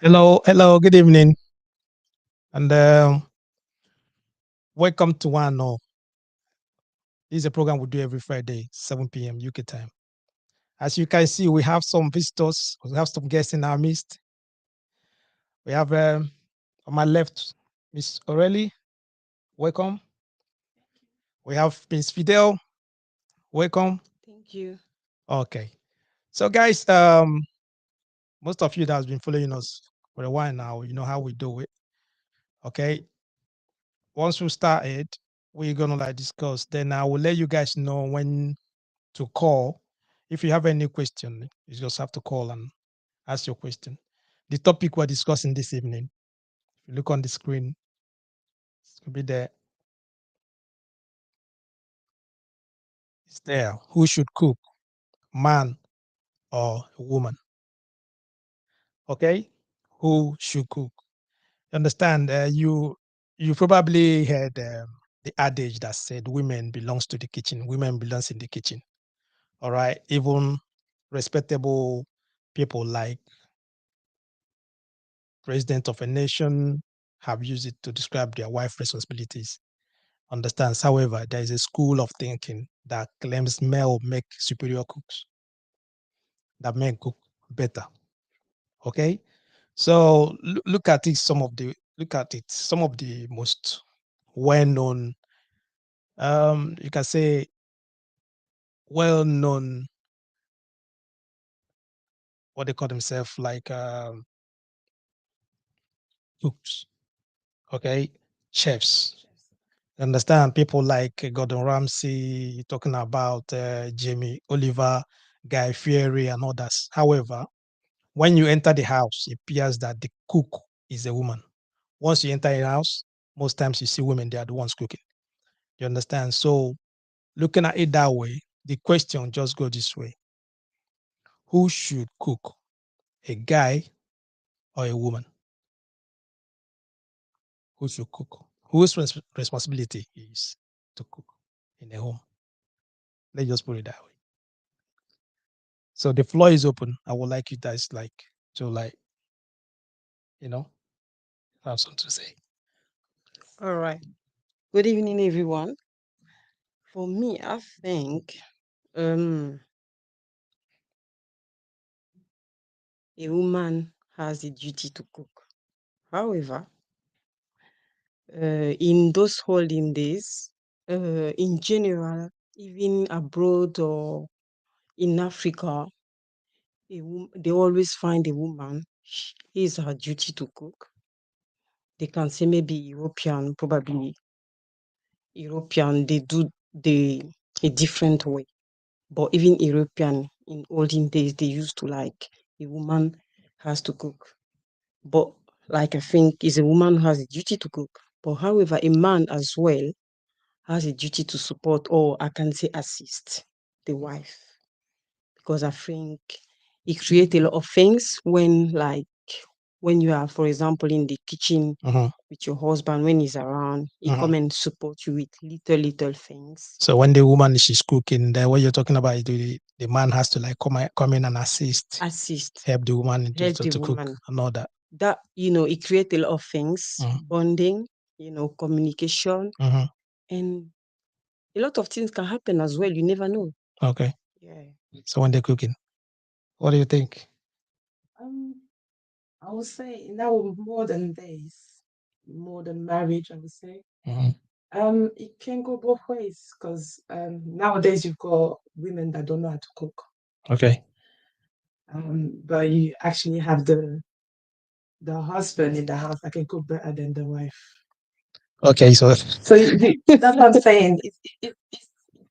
Hello, good evening, and welcome to one. Oh, this is a program we do every Friday, 7 p.m. UK time. As you can see, we have some visitors, we have some guests in our midst. We have on my left, Miss Aurelie, welcome. We have Miss Fidel, welcome. Thank you. Okay, so guys, most of you that has been following us for a while now, you know how we do it. Okay, once we started, we're gonna like discuss. Then I will let you guys know when to call. If you have any question, you just have to call and ask your question. The topic we're discussing this evening, if you look on the screen, it'll be there. It's there. Who should cook, man or a woman? Okay, who should cook? You understand? You probably heard the adage that said women belongs to the kitchen, women belongs in the kitchen. All right, even respectable people like president of a nation have used it to describe their wife responsibilities. Understands, however, there is a school of thinking that claims male make superior cooks, that men cook better. Okay, so look at it. Some of the most well-known, you can say well-known, what they call themselves, like cooks. Okay, chefs. Understand, people like Gordon Ramsay, talking about Jamie Oliver, Guy Fieri, and others. However, when you enter the house, it appears that the cook is a woman. Once you enter a house, most times you see women, they are the ones cooking. You understand? So, looking at it that way, the question just go this way: who should cook, a guy or a woman? Who should cook? Whose responsibility is to cook in a home? Let's just put it that way. So the floor is open. I would like you guys you know, have something to say. All right. Good evening, everyone. For me, I think um, a woman has the duty to cook. However, in those holding days, in general, even abroad or in Africa, they always find a woman. It is her duty to cook. They can say maybe European, probably European, they do the a different way. But even European in olden days, they used to like a woman has to cook. But like I think is a woman who has a duty to cook. But however, a man as well has a duty to support or I can say assist the wife. Because I think it creates a lot of things when like when you are, for example, in the kitchen Mhm. with your husband when he's around, he Mhm. come and support you with little things. So when the woman she's cooking, then what you're talking about is the man has to like come in and assist, Assist, help the woman help the to cook woman. and all that. That it creates a lot of things, Mhm. bonding, communication, Mhm. and a lot of things can happen as well. You never know. Okay. Yeah. So when they're cooking, what do you think? Um, I would say now modern days, modern marriage, I would say. Mhm. It can go both ways because nowadays you've got women that don't know how to cook. Okay. But you actually have the husband in the house that can cook better than the wife. Okay. So So that's what I'm saying. It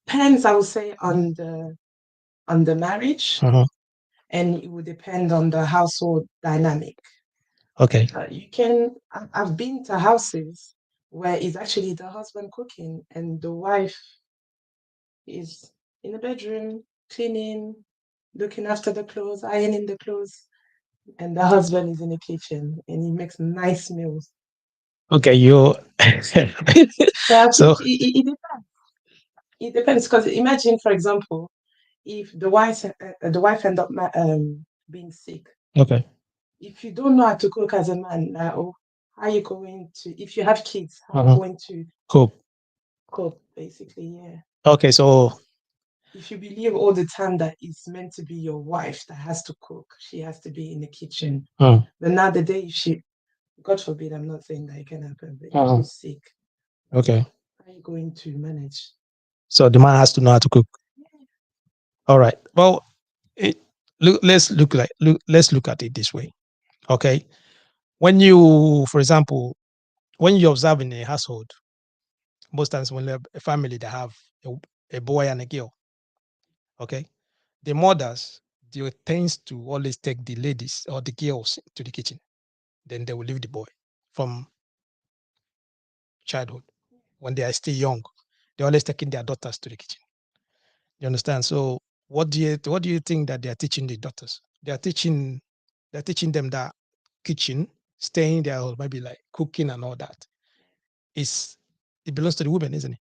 depends, I would say, on the marriage, mhm. and it would depend on the household dynamic. Okay. I've been to houses where it's actually the husband cooking and the wife is in the bedroom cleaning, looking after the clothes, ironing the clothes, and the husband is in the kitchen and he makes nice meals. Okay. You. So I think So it depends. It depends because imagine, for example, if the wife end up being sick, okay. if you don't know how to cook as a man, how are you going to, if you have kids, how are you going to Cool. cook, basically? Yeah. Okay, so If you believe all the time that it's meant to be your wife that has to cook, she has to be in the kitchen. But now the day if she, God forbid, I'm not saying that it can happen, but if she's sick, okay. how are you going to manage? So the man has to know how to cook. All right. Well, let's look at it this way. Okay. When you, for example, when you observe in a household, most times when a family that have a boy and a girl, okay, the mothers they tends to always take the ladies or the girls to the kitchen. Then they will leave the boy from childhood when they are still young. They're always taking their daughters to the kitchen. You understand? So what do you think that they are teaching the daughters? They're teaching them that kitchen, staying there, or maybe like cooking and all that. It belongs to the women, isn't it?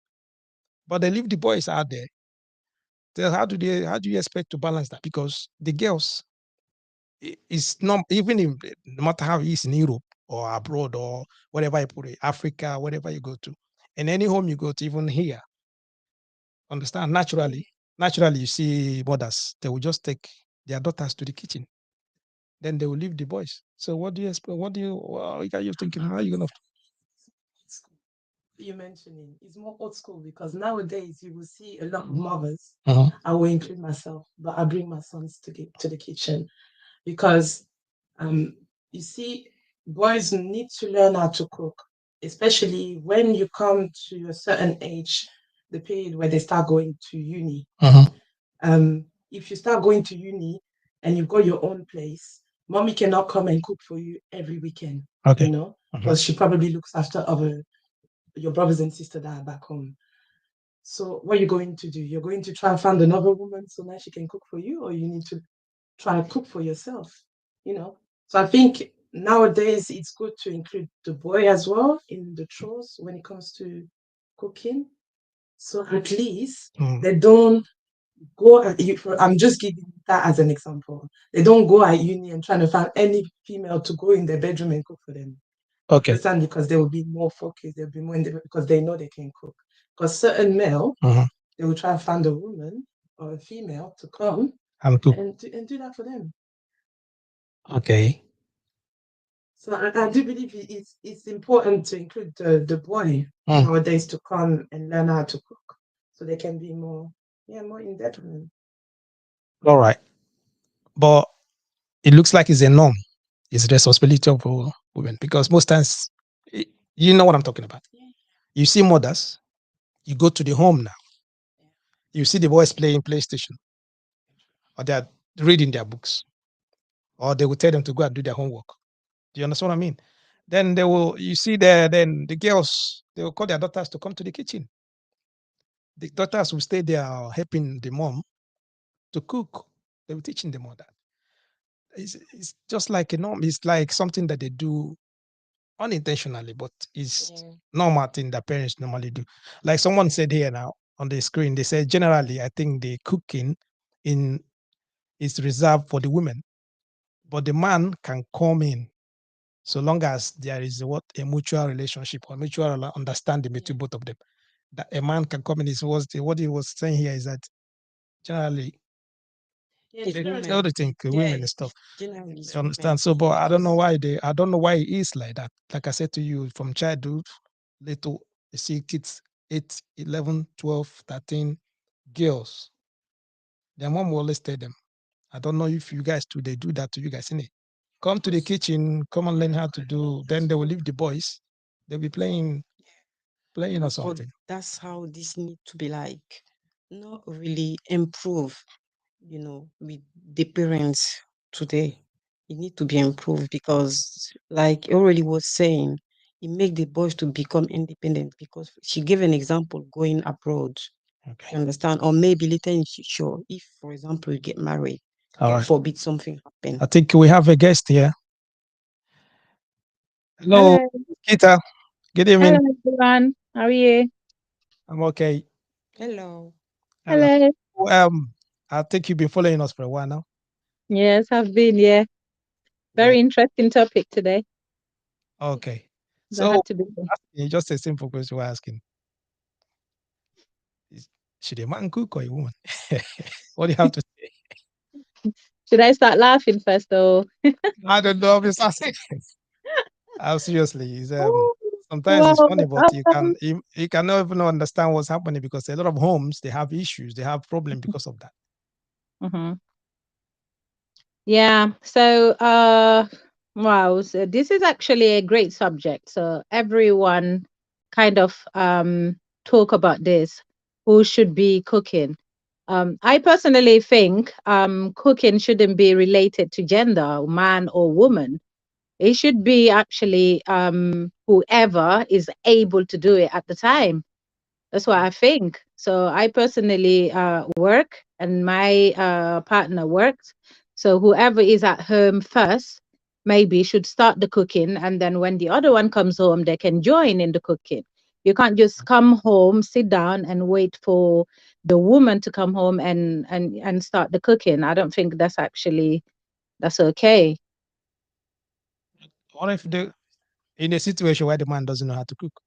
But they leave the boys out there. How do you expect to balance that? Because the girls, it's not even if, no matter how it is in Europe or abroad or wherever you put it, Africa, wherever you go to, in any home you go to, even here, understand naturally, you see mothers, they will just take their daughters to the kitchen. Then they will leave the boys. So what do you expect? What are you thinking? How are you gonna? You're mentioning is more old school because nowadays you will see a lot of mothers. Uh-huh. I will include myself, but I bring my sons to the kitchen because you see, boys need to learn how to cook, especially when you come to a certain age, the period where they start going to uni. Uh-huh. If you start going to uni and you've got your own place, mommy cannot come and cook for you every weekend. Okay. You know, because she probably looks after your brothers and sisters that are back home. So what are you going to do? You're going to try and find another woman so now she can cook for you, or you need to try and cook for yourself, you know? So I think nowadays it's good to include the boy as well in the chores when it comes to cooking. So at least they don't go I'm just giving that as an example. They don't go at uni and trying to find any female to go in their bedroom and cook for them. Okay. Understand? Because they will be more focused, they'll be more independent because they know they can cook. Because certain male, they will try and find a woman or a female to come and cook. and do that for them. Okay. So I do believe it's important to include the boy nowadays to come and learn how to cook so they can be more independent. All right. But it looks like it's a norm. It's the responsibility of women because most times, you know what I'm talking about. You see mothers, you go to the home now, you see the boys playing PlayStation or they're reading their books or they will tell them to go and do their homework. Do you understand what I mean? Then you see then the girls, they will call their daughters to come to the kitchen. The daughters will stay there helping the mom to cook. They will teaching them all that. It's just like a norm. It's like something that they do unintentionally, but it's normal thing that parents normally do. Like someone said here now on the screen, they said generally, I think the cooking is reserved for the women, but the man can come in so long as there is a mutual relationship or mutual understanding between both of them. That a man can come in is what he was saying here is that generally the other thing, women and stuff. Generally, You understand? So, but I don't know why it is like that. Like I said to you, from childhood, little, you see kids 8, 11, 12, 13 girls. Their mom will always tell them, I don't know if you guys they do that to you guys, innit? Come to the kitchen, come and learn how to do. Then they will leave the boys. They'll be playing or something. That's how this need to be like, not really improve, with the parents today. It need to be improved because, like I already was saying, it make the boys to become independent because she gave an example going abroad. Okay. You understand? Or maybe later in future, if, for example, you get married, All God right. forbid something happen. I think we have a guest here. Hello, Kita. Good evening. Hello, everyone. How are you? I'm okay. Hello. Hello. I think you've been following us for a while now. Yes, I've been, yeah. Very interesting topic today. Okay. That So had to be there. asking you just a simple question we're asking. Should a man cook or a woman? What do you have to say? Should I start laughing first or? I don't know. I'm just asking. Seriously, it's, Oh, sometimes it's funny, well, but you cannot even understand what's happening because a lot of homes they have issues, they have problems because of that. mhm. Yeah. So, wow. So this is actually a great subject. So everyone kind of talk about this. Who should be cooking? I personally think cooking shouldn't be related to gender, man or woman. It should be actually whoever is able to do it at the time. That's what I think. So I personally work and my partner works. So whoever is at home first maybe should start the cooking. And then when the other one comes home, they can join in the cooking. You can't just come home, sit down and wait for the woman to come home and start the cooking. I don't think that's okay. What if in a situation where the man doesn't know how to cook?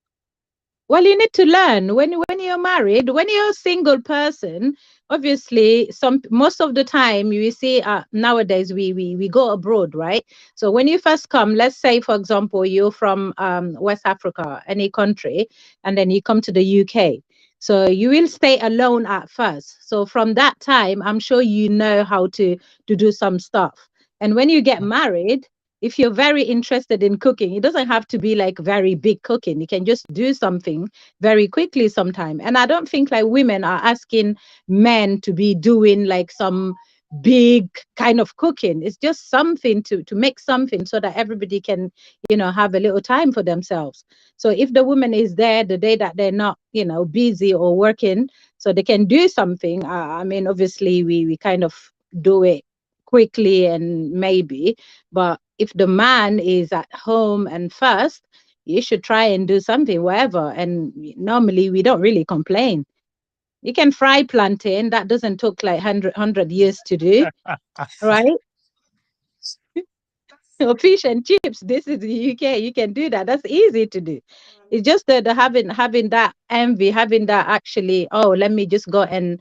Well, you need to learn when you're married, when you're a single person. Obviously, most of the time you see nowadays we go abroad, right? So when you first come, let's say for example you're from West Africa, any country, and then you come to the UK. So you will stay alone at first. So from that time, I'm sure you know how to do some stuff. And when you get married, if you're very interested in cooking, it doesn't have to be like very big cooking. You can just do something very quickly sometime. And I don't think like women are asking men to be doing like some big kind of cooking. It's just something to make something so that everybody can, have a little time for themselves. So if the woman is there the day that they're not, busy or working, so they can do something. I mean, obviously we kind of do it quickly and maybe, but if the man is at home and first, you should try and do something, whatever. And normally we don't really complain. You can fry plantain, that doesn't take like 100 years to do, right? Or fish and chips, this is the UK, you can do that. That's easy to do. It's just the having that envy, having that actually, oh, let me just go and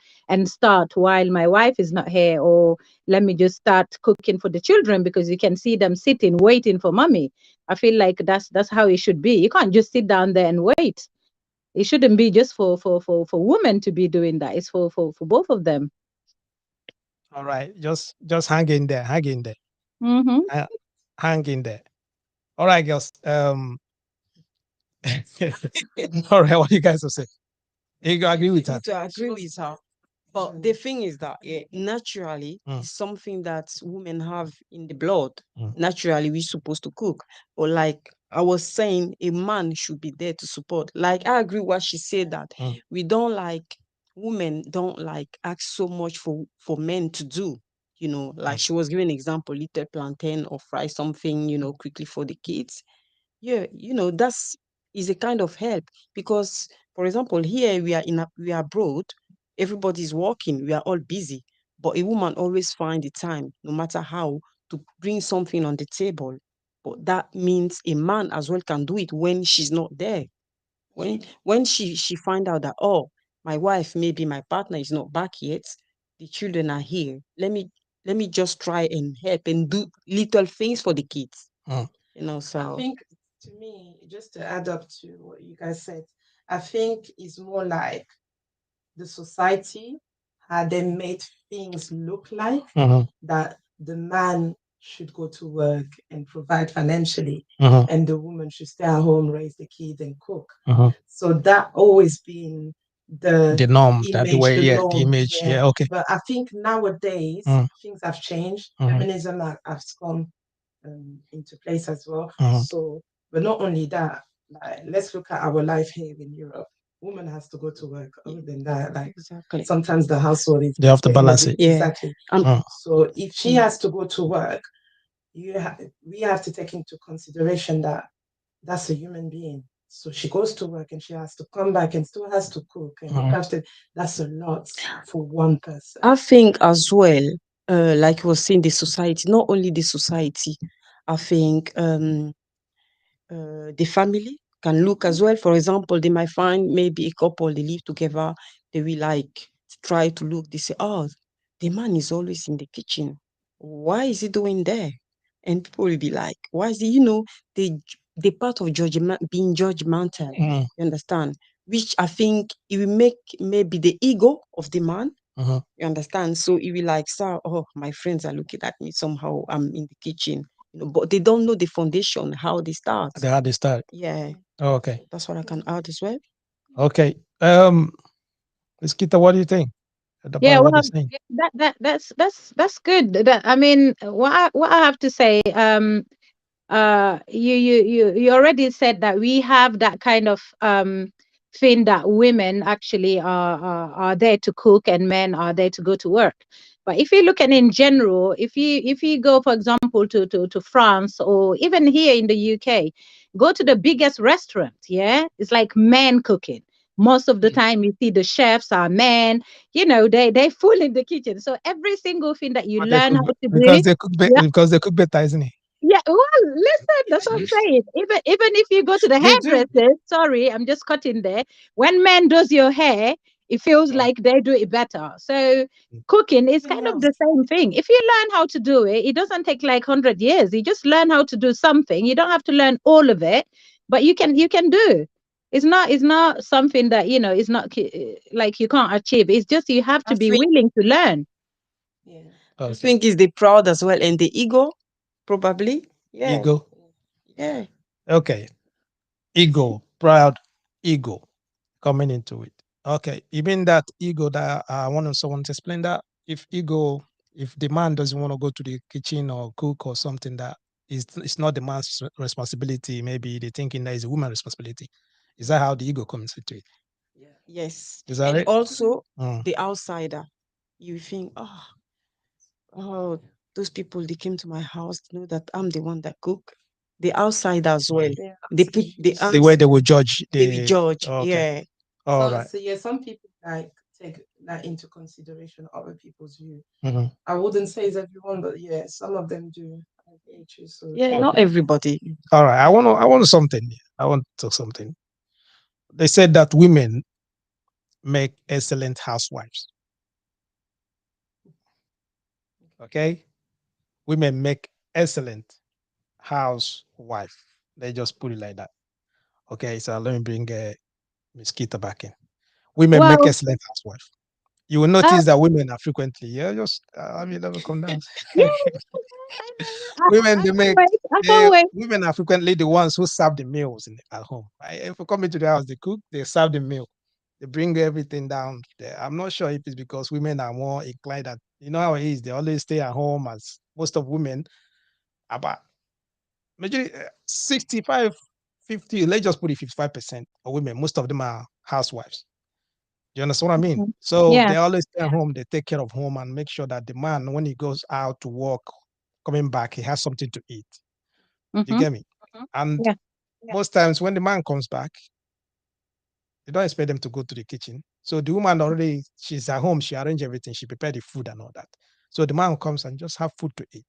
start while my wife is not here, or let me just start cooking for the children because you can see them sitting waiting for mommy. I feel like that's how it should be. You can't just sit down there and wait. It shouldn't be just for women to be doing that. It's for both of them. All right, just hang in there, hang in there. Mm-hmm. Hang in there. All right, girls. All right, what do you guys will say? You agree with her? To agree with her. But the thing is that naturally, it's something that women have in the blood. Naturally, we're supposed to cook. Or like I was saying, a man should be there to support. Like I agree what she said that we don't like women don't like ask so much for men to do. Like she was giving an example, little plantain or fry something, quickly for the kids. Yeah, that's is a kind of help because, for example, here we are abroad, everybody's working, we are all busy, but a woman always find the time, no matter how, to bring something on the table. But that means a man as well can do it when she's not there. When she find out that, oh, my wife, maybe my partner is not back yet, the children are here. Let me just try and help and do little things for the kids. So I think to me, just to add up to what you guys said, I think it's more like the society had then made things look like that the man should go to work and provide financially, and the woman should stay at home, raise the kids, and cook. So that always been The norm, that the image, way, the yeah, the norm. image, Yeah. yeah, okay. But I think nowadays things have changed. Feminism has come into place as well. So, but not only that, like, let's look at our life here in Europe. Woman has to go to work. Other than that, like exactly. sometimes the household is They have to balance it. Yeah. Exactly. So if she has to go to work, we have to take into consideration that that's a human being. So she goes to work and she has to come back and still has to cook and look after. That's a lot for one person. I think as well, like you were saying, the society, not only the society, I think the family can look as well. For example, they might find maybe a couple, they live together, they will like try to look, they say, oh, the man is always in the kitchen. Why is he doing there? And people will be like, why is he, the part of being judgmental, Mm. you understand? Which I think it will make maybe the ego of the man, Mhm. you understand? So it will like, sir, oh, my friends are looking at me somehow, I'm in the kitchen, but they don't know the foundation, how they start. They had to start. Yeah. Okay. So that's what I can add as well. Okay. Ms. Kita, what do you think Yeah, about what well, they're saying? that's good. I mean, what I have to say, you already said that we have that kind of thing that women actually are there to cook and men are there to go to work. But if you look at in general, if you go, for example, to France or even here in the UK, go to the biggest restaurant, yeah, it's like men cooking. Most of the time you see the chefs are men, they full in the kitchen. So every single thing that you But they learn cook how to because do, they cook yeah, because they cook better, isn't it? yeah, well, listen, that's what I'm saying. Even if you go to the They do. hairdressers, sorry, I'm just cutting there. When men does your hair, it feels Oh. like they do it better. So cooking is kind of Yes. the same thing. If you learn how to do it, it doesn't take like 100 years. You just learn how to do something. You don't have to learn all of it, but you can do. It's not something that is not like you can't achieve. It's just you have to I be think, willing to learn. Yeah. I Okay. think it's the proud as well and the ego, probably. Yeah. Ego. Yeah. Okay. Ego. Proud ego coming into it. Okay. Even that ego that I want someone to explain that if the man doesn't want to go to the kitchen or cook or something that it's not the man's responsibility, maybe they thinking that is a woman's responsibility. Is that how the ego comes into it? Yes. Is that And right? also Mm. the outsider. You think, oh, those people, they came to my house to know that I'm the one that cook. The outsider as well. Yeah. They put the The way they will judge they will the judge. okay. Yeah. All So, right. so yeah, some people like take that into consideration, other people's view. Mhm. I wouldn't say it's everyone, but yeah, some of them do. I agree too. So Yeah, not Okay. everybody. All right. I want something. I want to something. They said that women make excellent housewives. Okay. Women make excellent housewife. They just put it like that. Okay. So let me bring Miss Kita back in. Women make Well, excellent housewife. You will uh, notice that women are frequently, yeah, just I mean, let me come down. yeah, I know. Women, I they can't make wait. I can't wait. women are frequently the ones who serve the meals at home. If you come into the house, they cook, they serve the meal, they bring everything down there. I'm not sure if it's because women are more inclined that how it is. They always stay at home, as most of women, about majority 65, 50. Let's just put it 55% of women. Most of them are housewives. You understand what I mean? Mhm. So Yeah. they always stay at home, they take care of home and make sure that the man, when he goes out to work, coming back, he has something to eat. You Mm-hmm. get me? And Yeah. most times when the man comes back, they don't expect them to go to the kitchen. So the woman already, she's at home, she arranged everything, she prepared the food and all that. So the man comes and just have food to eat.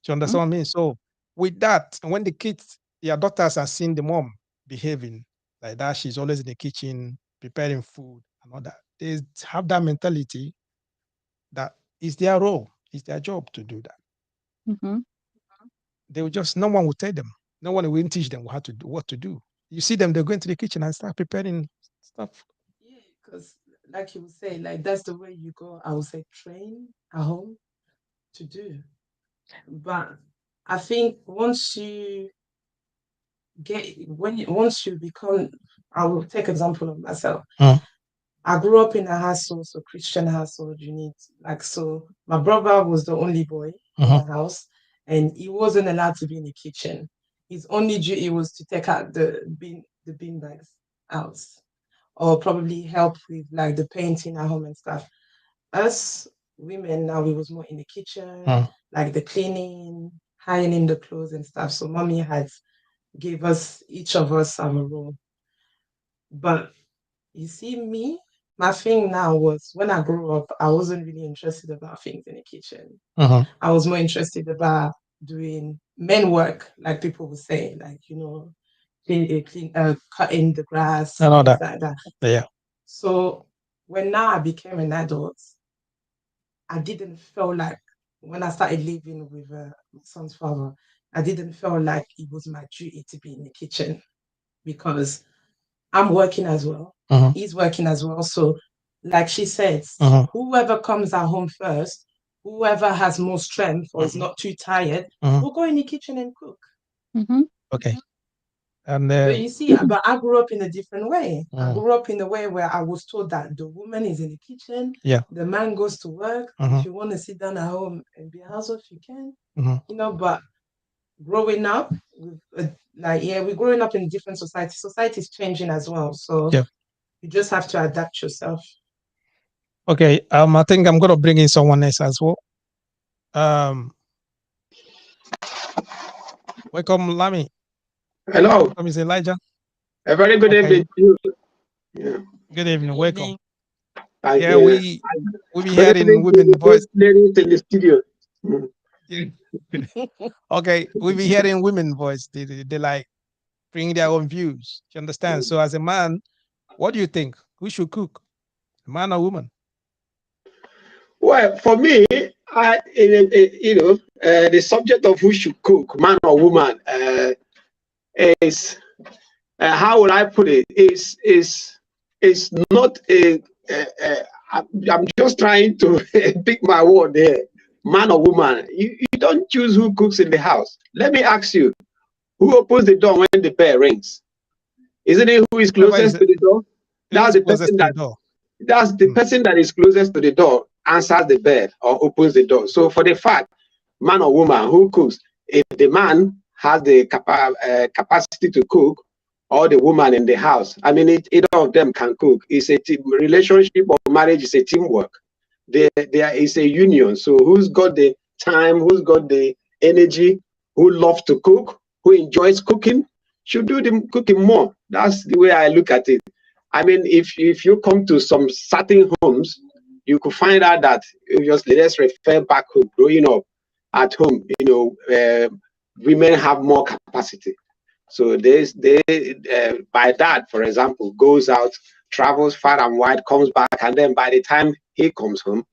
Do you Mm-hmm. understand what I mean? So with that, when the kids, your daughters are seeing the mom behaving like that, she's always in the kitchen preparing food and all that. They have that mentality that it's their role, it's their job to do that. Mm-hmm. They will just, no one will tell them, no one will teach them how to do what to do. You see them, they go into the kitchen and start preparing stuff. yeah, because like you would say, like that's the way you go. I would say train at home to do. But I think once you become, I will take example of myself. Mm. I grew up in a household, so Christian household. You need so my brother was the only boy in Mhm. the house, and he wasn't allowed to be in the kitchen. His only duty was to take out the bean bags out, or probably help with like the painting at home and stuff. Us women now, we was more in the kitchen, Mm. like the cleaning, ironing the clothes and stuff. So mommy had gave us each of us our role. But you see me, my thing now was when I grew up, I wasn't really interested about things in the kitchen. Mhm. I was more interested about doing men work, like people would say, like, cutting the grass, I know things that. like that. Yeah. So when now I became an adult, I didn't feel like, when I started living with my son's father, I didn't feel like it was my duty to be in the kitchen, because I'm working as well. Mhm. He's working as well. So, like she says, Mhm. whoever comes at home first, whoever has more strength or is not too tired, Mhm. will go in the kitchen and cook. Okay. And But you see, but I grew up in a different way. I Mhm. grew up in a way where I was told that the woman is in the kitchen, Yeah. the man goes to work. Mhm. If you want to sit down at home and be a housewife, you can. Mhm. But growing up, we're growing up in a different society. Society is changing as well. So Yeah. you just have to adapt yourself. Okay. I think I'm gonna bring in someone else as well. Welcome, Lami. Hello. Welcome, is Elijah. A very good evening to you. Yeah. Good evening. Welcome. Thank Yeah, you. we be Good hearing evening to women the voice. ladies in the studio. Okay, we be hearing women voice. They like bring their own views. You understand? So as a man, what do you think? Who should cook? A man or woman? Well, for me, the subject of who should cook, man or woman, is how would I put it? Is not a. I'm just trying to pick my word there. Man or woman, you don't choose who cooks in the house. Let me ask you, who opens the door when the bell rings? Isn't it who is closest to the door? That's Who's the closest person to the that door? that's the person that is closest to the door answers the bell or opens the door. So for the fact, man or woman who cooks, if the man has the capacity to cook, or the woman in the house, I mean, either of them can cook. It's a team relationship, or marriage is a teamwork. There is a union. So who's got the time, who's got the energy, who loves to cook, who enjoys cooking, should do the cooking more. That's the way I look at it. I mean, if you come to some certain homes, you could find out that, obviously, let's refer back home, growing up at home, women have more capacity. So by dad, for example, goes out, travels far and wide, comes back, and then by the time he comes home,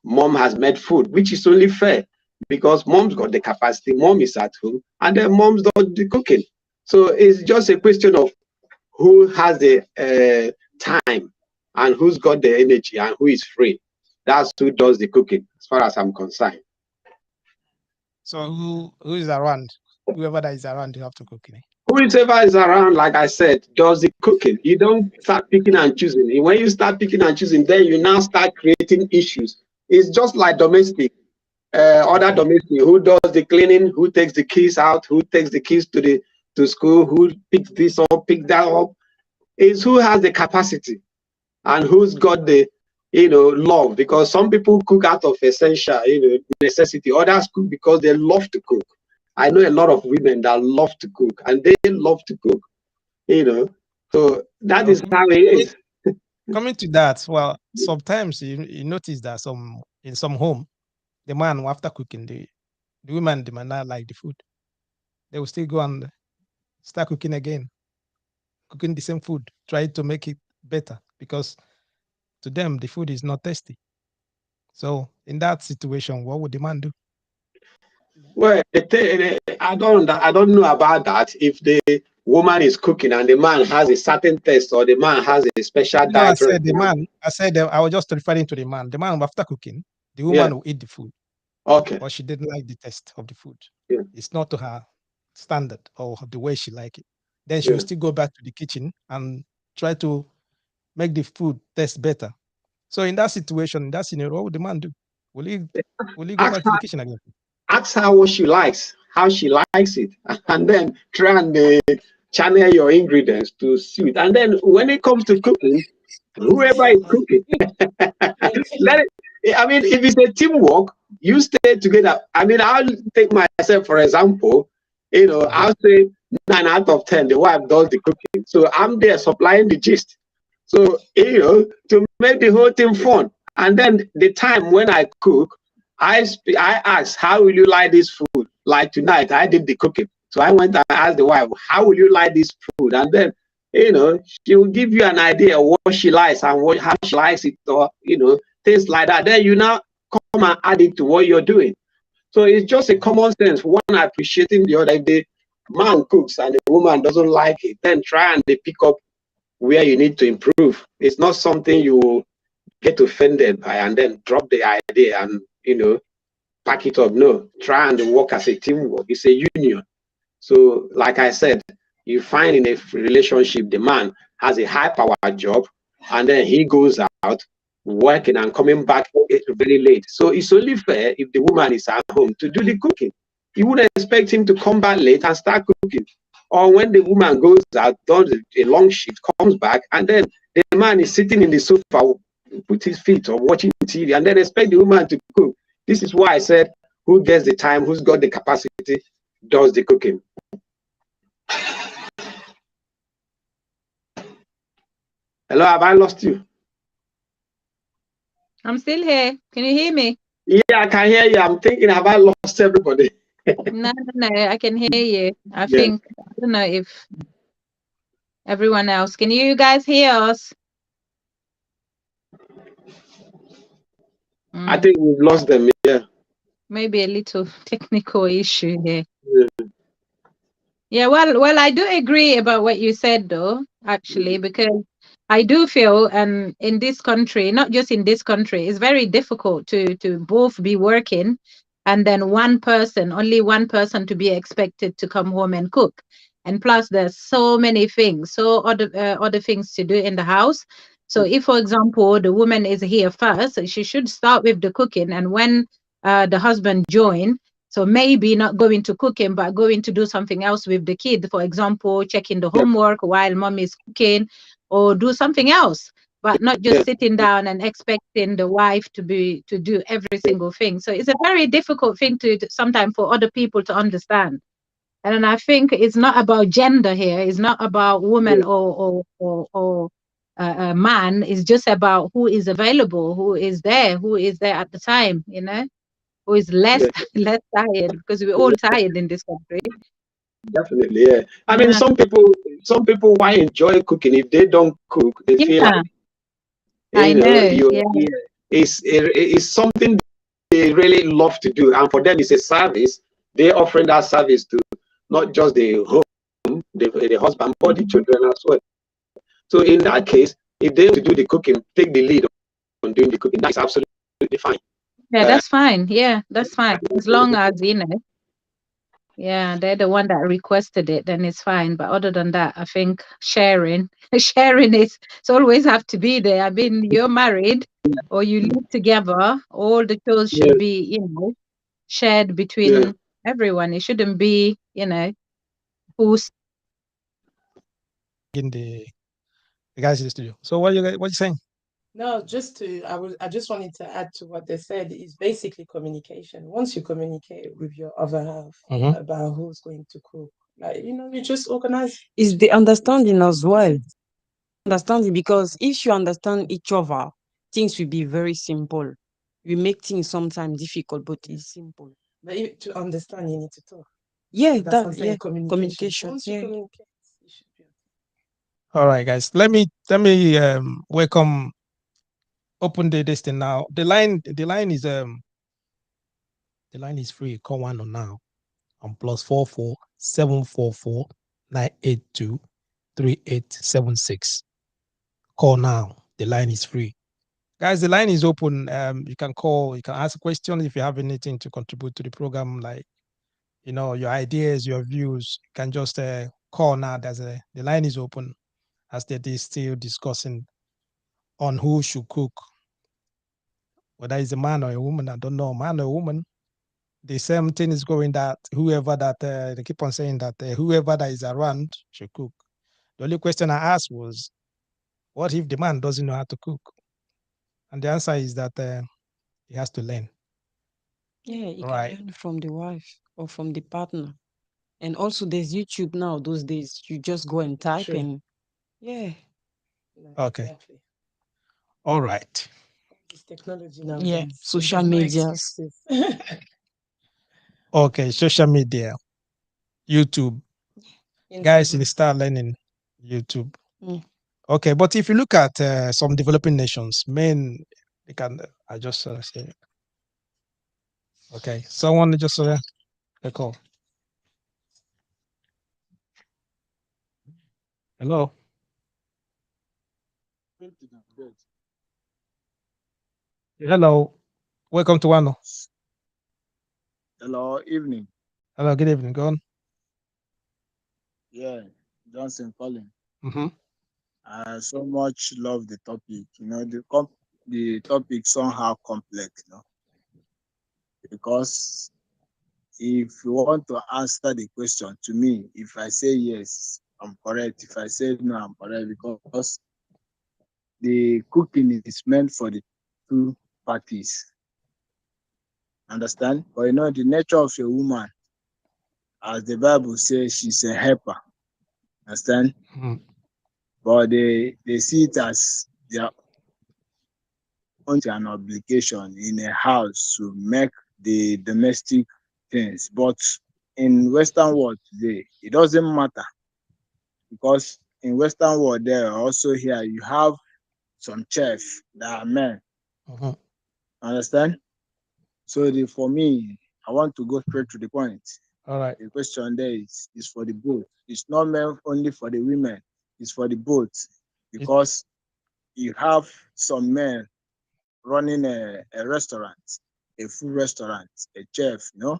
mom has made food, which is only fair, because mom's got the capacity, mom is at home, and then mom's does the cooking. So it's just a question of who has the time and who's got the energy and who is free. That's who does the cooking, as far as I'm concerned. So who is around? Whoever that is around, you have to cook. Whoever is around, like I said, does the cooking. You don't start picking and choosing. When you start picking and choosing, then you now start creating issues. It's just like domestic. Other domestic, who does the cleaning, who takes the keys out, who takes the keys to school, who picks this up, pick that up, is who has the capacity and who's got the love. Because some people cook out of essential necessity, others cook because they love to cook. I know a lot of women that love to cook, and they love to cook, so that is how it is. Coming to that, well, sometimes you notice that in some home, the man, after cooking, the woman, they might not like the food. They will still go and start cooking again, cooking the same food, try to make it better, because to them the food is not tasty. So in that situation, what would the man do? Well, I don't know about that. If the woman is cooking and the man has a certain taste, or the man has a special No, I diet. said the man. I said I was just referring to the man. The man, after cooking, the woman will eat the food. Okay. But she didn't like the taste of the food. Yeah. It's not to her standard or the way she like it. Then she will still go back to the kitchen and try to make the food taste better. So in that situation, in that scenario, what would the man do? Will he go back to the kitchen again? Ask her what she likes, how she likes it, and then try and channel your ingredients to suit. And then when it comes to cooking, whoever is cooking, I mean, if it's a teamwork, you stay together. I mean, I'll take myself for example. I'll say 9 out of 10, the wife does the cooking. So I'm there supplying the gist. So, to make the whole thing fun. And then the time when I cook, I asked, how will you like this food? Like tonight, I did the cooking. So I went and asked the wife, how will you like this food? And then, she will give you an idea of what she likes and how she likes it, or, things like that. Then you now come and add it to what you're doing. So it's just a common sense, one appreciating the other. If the man cooks and the woman doesn't like it, then try and they pick up where you need to improve. It's not something you get offended by and then drop the idea and, pack it up. No, try and work as a teamwork. It's a union. So, like I said, you find in a relationship, the man has a high power job and then he goes out working and coming back very late. So it's only fair if the woman is at home to do the cooking. You wouldn't expect him to come back late and start cooking. Or when the woman goes out, does a long shift, comes back, and then the man is sitting in the sofa with his feet or watching TV, and then expect the woman to cook. This is why I said, who gets the time, who's got the capacity, does the cooking. Hello, have I lost you? I'm still here. Can you hear me? Yeah, I can hear you. I'm thinking, have I lost everybody? No, I can hear you. I think, I don't know if everyone else. Can you guys hear us? I think we've lost them, yeah. Maybe a little technical issue here. Yeah, well, I do agree about what you said, though, actually, because I do feel, and in this country, not just in this country, it's very difficult to both be working and then only one person to be expected to come home and cook. And plus, there's so many things, other things to do in the house. So if, for example, the woman is here first, she should start with the cooking, and when the husband join, so maybe not going to cooking, but going to do something else with the kid. For example, checking the homework while mom is cooking, or do something else, but not just sitting down and expecting the wife to do every single thing. So it's a very difficult thing to sometimes for other people to understand. And I think it's not about gender here. It's not about woman or a man. It's just about who is available, who is there at the time, who is less tired, because we're all tired in this country. Definitely, yeah. I mean, some people why enjoy cooking. If they don't cook, they feel like, I know. It's something they really love to do, and for them, it's a service. They're offering that service to not just the home, the husband, but the children as well. So in that case, if they want to do the cooking, take the lead on doing the cooking, that's absolutely fine. Yeah, that's fine. Yeah, that's fine. As long as, yeah, they're the one that requested it, then it's fine. But other than that, I think sharing it's always have to be there. I mean, you're married or you live together, all the chores should be, shared between everyone. It shouldn't be, who's in the guys in the studio. So what you saying? No, I just wanted to add to what they said. Is basically communication. Once you communicate with your other half about who's going to cook, like, you just organize. Is the understanding as well. Understanding, because if you understand each other, things will be very simple. We make things sometimes difficult, but it's simple. But to understand, you need to talk. Yeah, That's what I'm saying, communication. Once you communicate, it should be okay. All right, guys. Let me welcome. Open this thing now. The line is free. Call one on now on +44 744 982 3876. Call now. The line is free. Guys, the line is open. You can call, you can ask a question if you have anything to contribute to the program, like your ideas, your views. You can just call now. The line is open, as they are still discussing on who should cook. Whether it's a man or a woman, I don't know, man or woman. The same thing is going that whoever that they keep on saying that whoever that is around should cook. The only question I asked was, what if the man doesn't know how to cook? And the answer is that he has to learn. Yeah, he can learn from the wife or from the partner. And also there's YouTube now those days. You just go and type and Okay. All right. It's technology now. Yeah, Guys. social There's no medias. excuses. Okay, social media, YouTube. Guys, in start learning YouTube. Mm. Okay, but if you look at some developing nations, men, they can. I just say. Okay, someone just a call. Hello. Hello. Welcome to Wano. Hello, evening. Hello. Good evening. Go on. Yeah, Johnson calling. Mm-hmm. I so much love the topic. You know, the topic somehow complex, you know, because if you want to answer the question to me, if I say yes, I'm correct. If I say no, I'm correct, because the cooking is meant for the two parties. Understand? But you know, the nature of a woman, as the Bible says, she's a helper. Understand? Mm-hmm. But they see it as their own an obligation in a house to make the domestic things. But in Western world today, it doesn't matter, because in Western world there also here you have some chefs that are men. Mm-hmm. Understand? So for me, I want to go straight to the point. All right. The question there is for the both. It's not meant only for the women, it's for the both. Because you have some men running a restaurant, a food restaurant, a chef, you know.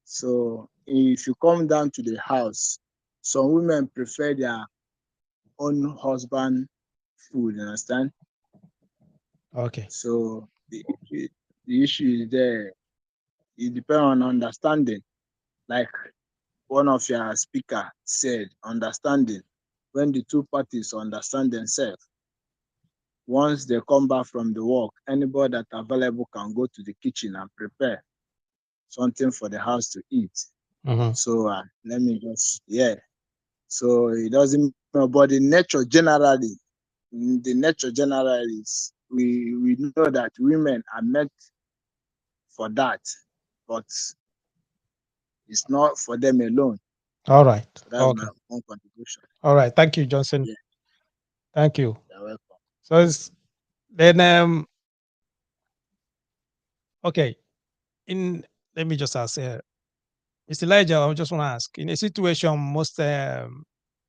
So if you come down to the house, some women prefer their own husband food, you understand? Okay. So the issue is there. It depends on understanding. Like one of your speaker said, understanding. When the two parties understand themselves, once they come back from the work, anybody that available can go to the kitchen and prepare something for the house to eat. Mm-hmm. So let me just, so it doesn't, but the nature generally is we know that women are meant for that, but it's not for them alone. All right. So that's Okay. my own contribution. All right. Thank you, Johnson. Yeah. Thank you. You're welcome. So then okay. Let me just ask Mr. Elijah, I just want to ask, in a situation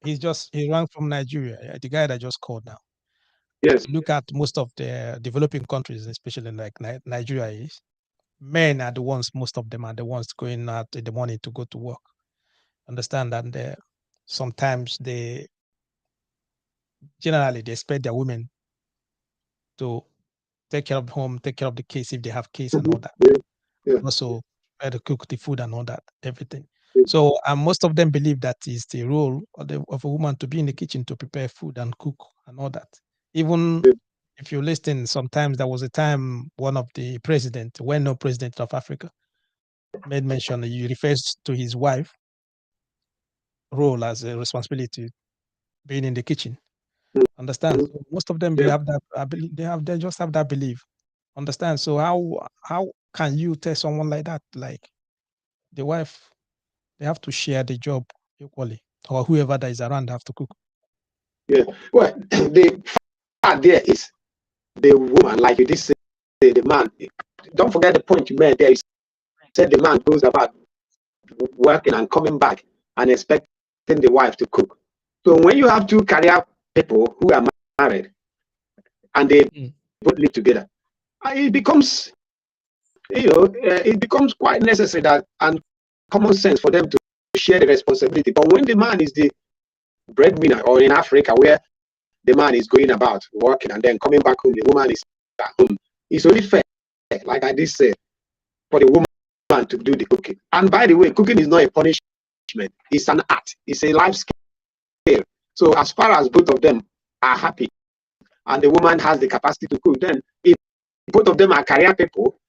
he ran from Nigeria, the guy that just called now. Yes. Look at most of the developing countries, especially like Nigeria is. Men are the ones, most of them are the ones going out in the morning to go to work. Understand that sometimes generally they expect their women to take care of home, take care of the kids if they have kids and all that. Yeah. Also try to cook the food and all that, everything. Yeah. So most of them believe that is the role of a woman to be in the kitchen to prepare food and cook and all that. Even if you listen, sometimes there was a time one of the president, well-known president of Africa, made mention, he refers to his wife role as a responsibility being in the kitchen. Understand? So most of them they have that they just have that belief. Understand? So how can you tell someone like that, like the wife, they have to share the job equally, or whoever that is around have to cook? Yeah. Well, the fact there is the woman, like you did say, the man. Don't forget the point you made there. You said the man goes about working and coming back and expecting the wife to cook. So when you have two career people who are married and they both live together, it becomes, it becomes quite necessary that and common sense for them to share the responsibility. But when the man is the breadwinner, or in Africa where the man is going about working and then coming back home, the woman is at home, it's only fair, like I did say, for the woman to do the cooking. And by the way, cooking is not a punishment, it's an art, it's a life skill. So as far as both of them are happy and the woman has the capacity to cook, then if both of them are career people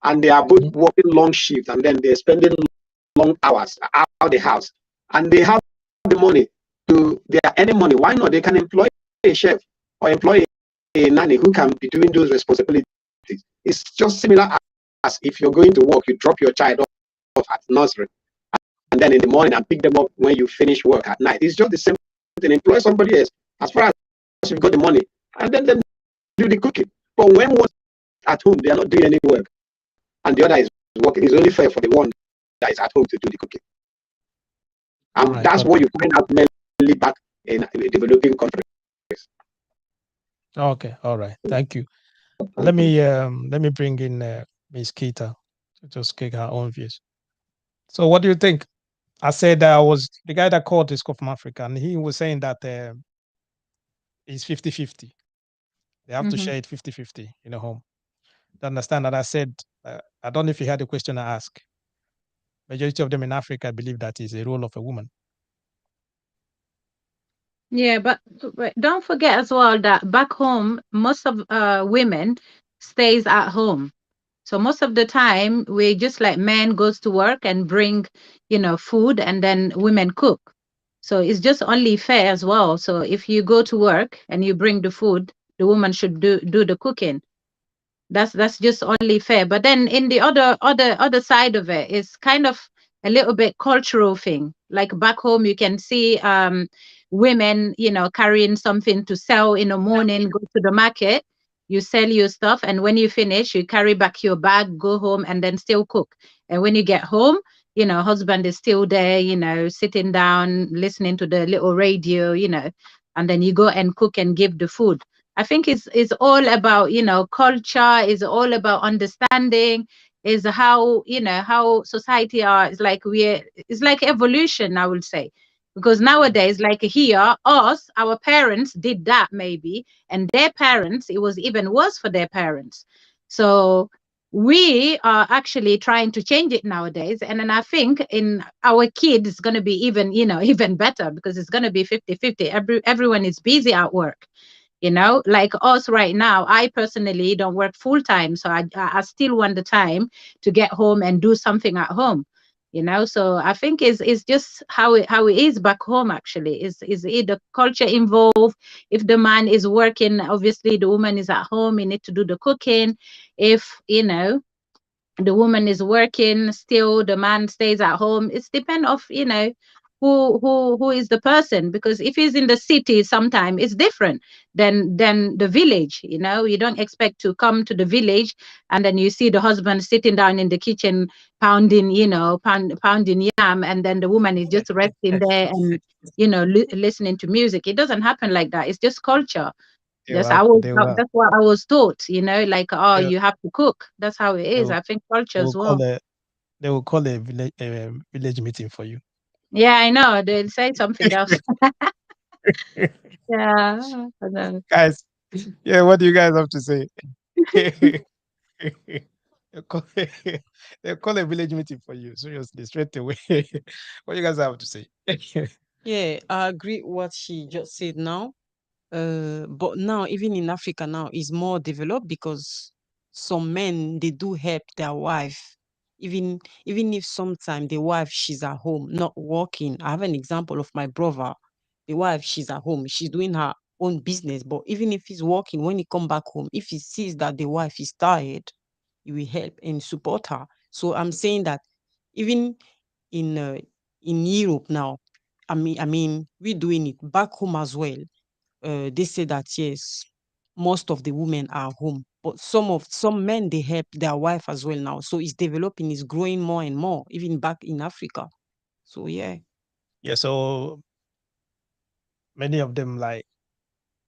and they are both working long shifts and then they're spending long hours out of the house and they have the money they are earning money, why not? They can employ a chef or employ a nanny who can be doing those responsibilities It's just similar as if you're going to work, you drop your child off at nursery, and then in the morning and pick them up when you finish work at night. It's just the same thing. Employ somebody else as far as you've got the money, and then do the cooking. But when one's at home, they are not doing any work, and the other is working. It's only fair for the one that is at home to do the cooking. And Right, that's what you find out mainly back in developing countries. Okay, all right. Thank you. Let me bring in Miss Kita to just kick her own views. So what do you think? I said I was the guy that called this from Africa, and he was saying that it's 50-50. They have to Mhm. share it 50-50 in a home. To understand that I said, I don't know if you had the question I asked. Majority of them in Africa believe that is a role of a woman. Yeah, but don't forget as well that back home, most of women stays at home. So most of the time, we just like men goes to work and bring, food, and then women cook. So it's just only fair as well. So if you go to work and you bring the food, the woman should do the cooking. That's just only fair. But then in the other side of it is kind of a little bit cultural thing. Like back home, you can see women, carrying something to sell in the morning, go to the market, you sell your stuff, and when you finish, you carry back your bag, go home, and then still cook. And when you get home, husband is still there, sitting down, listening to the little radio, and then you go and cook and give the food. I think it's all about, culture, is all about understanding, is how society are. It's like evolution, I would say. Because nowadays, like here, our parents did that maybe, and their parents, it was even worse for their parents. So we are actually trying to change it nowadays. And then I think in our kids, it's going to be even, even better, because it's going to be 50-50. Everyone is busy at work. Like us right now, I personally don't work full time, so I still want the time to get home and do something at home. So I think it's just how it is back home. Actually, is the culture involved? If the man is working, obviously the woman is at home, you need to do the cooking. If the woman is working, still the man stays at home. It's depend of who is the person, because if he's in the city, sometimes it's different than the village. You don't expect to come to the village and then you see the husband sitting down in the kitchen pounding pounding yam, and then the woman is just resting there and listening to music. It doesn't happen like that. It's just culture. That's that's what I was taught, like, oh, you have to cook. That's how it is. I think culture as well. They will call a village meeting for you. Yeah, I know. They'll say something else. Yeah. I know. Guys, yeah, what do you guys have to say? They'll call a village meeting for you, seriously, straight away. What do you guys have to say? Yeah, I agree what she just said now. But now, even in Africa now, is more developed, because some men, they do help their wife, even if sometimes the wife, she's at home not working. I have an example of my brother. The wife, she's at home, she's doing her own business, but even if he's working, when he come back home, if he sees that the wife is tired, he will help and support her. So I'm saying that even in uh, in Europe now, I mean, we're doing it back home as well. They say that yes, most of the women are home, but some men, they help their wife as well now. So it's developing, it's growing more and more, even back in Africa. So yeah. Yeah, so many of them, like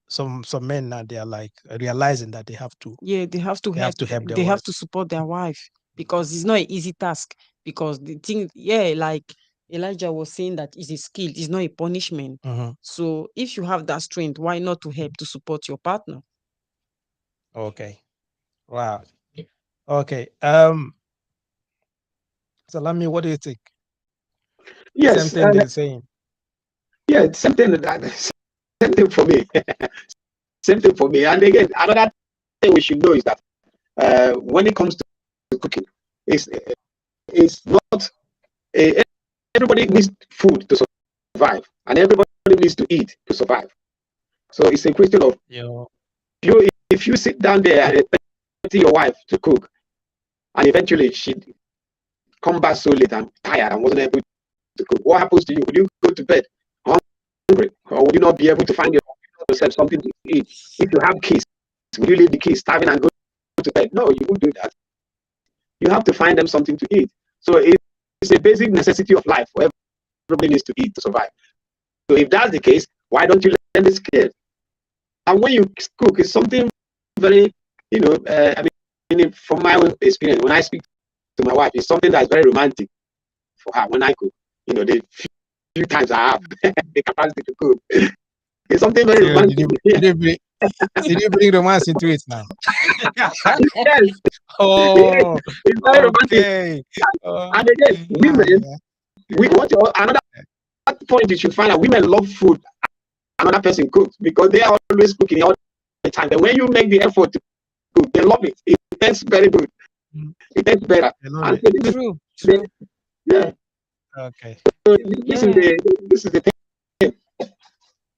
some men now, they are like realizing that they have to Yeah, they have to help. help their They have to wives. support their wife, because it's not an easy task. Because the thing, yeah, like Elijah was saying, that is a skill, it's not a punishment. Mhm. So if you have that strength, why not to help to support your partner? Okay. Wow. Okay. Salami, what do you think? Same Yes, thing they're saying. yeah, same thing. Same thing for me. Same thing for me. And again, another thing we should know is that when it comes to cooking, it's not everybody needs food to survive, and everybody needs to eat to survive. So it's a question of Yeah. if you sit down there and expect your wife to cook, and eventually she come back so late and tired and wasn't able to cook, what happens to you? Will you go to bed hungry, or will you not be able to find yourself something to eat? If you have kids, will you leave the kids starving and go to bed? No, you won't do that. You have to find them something to eat. So it's a basic necessity of life for everybody needs to eat to survive. So if that's the case, why don't you learn the skill? And when you cook, it's something very, I mean, from my own experience, when I speak to my wife, it's something that's very romantic for her when I cook. The few times I have the capacity to cook, it's something very So romantic. did you bring romance into it now? Yes, Oh, it's very romantic. okay. And again, women, we want another point you should find out. Women love food another person cooks because they are always cooking all the time. And when you make the effort to cook, they love it. It tastes very good. It tastes better. And so True. yeah. Okay. So this is the thing.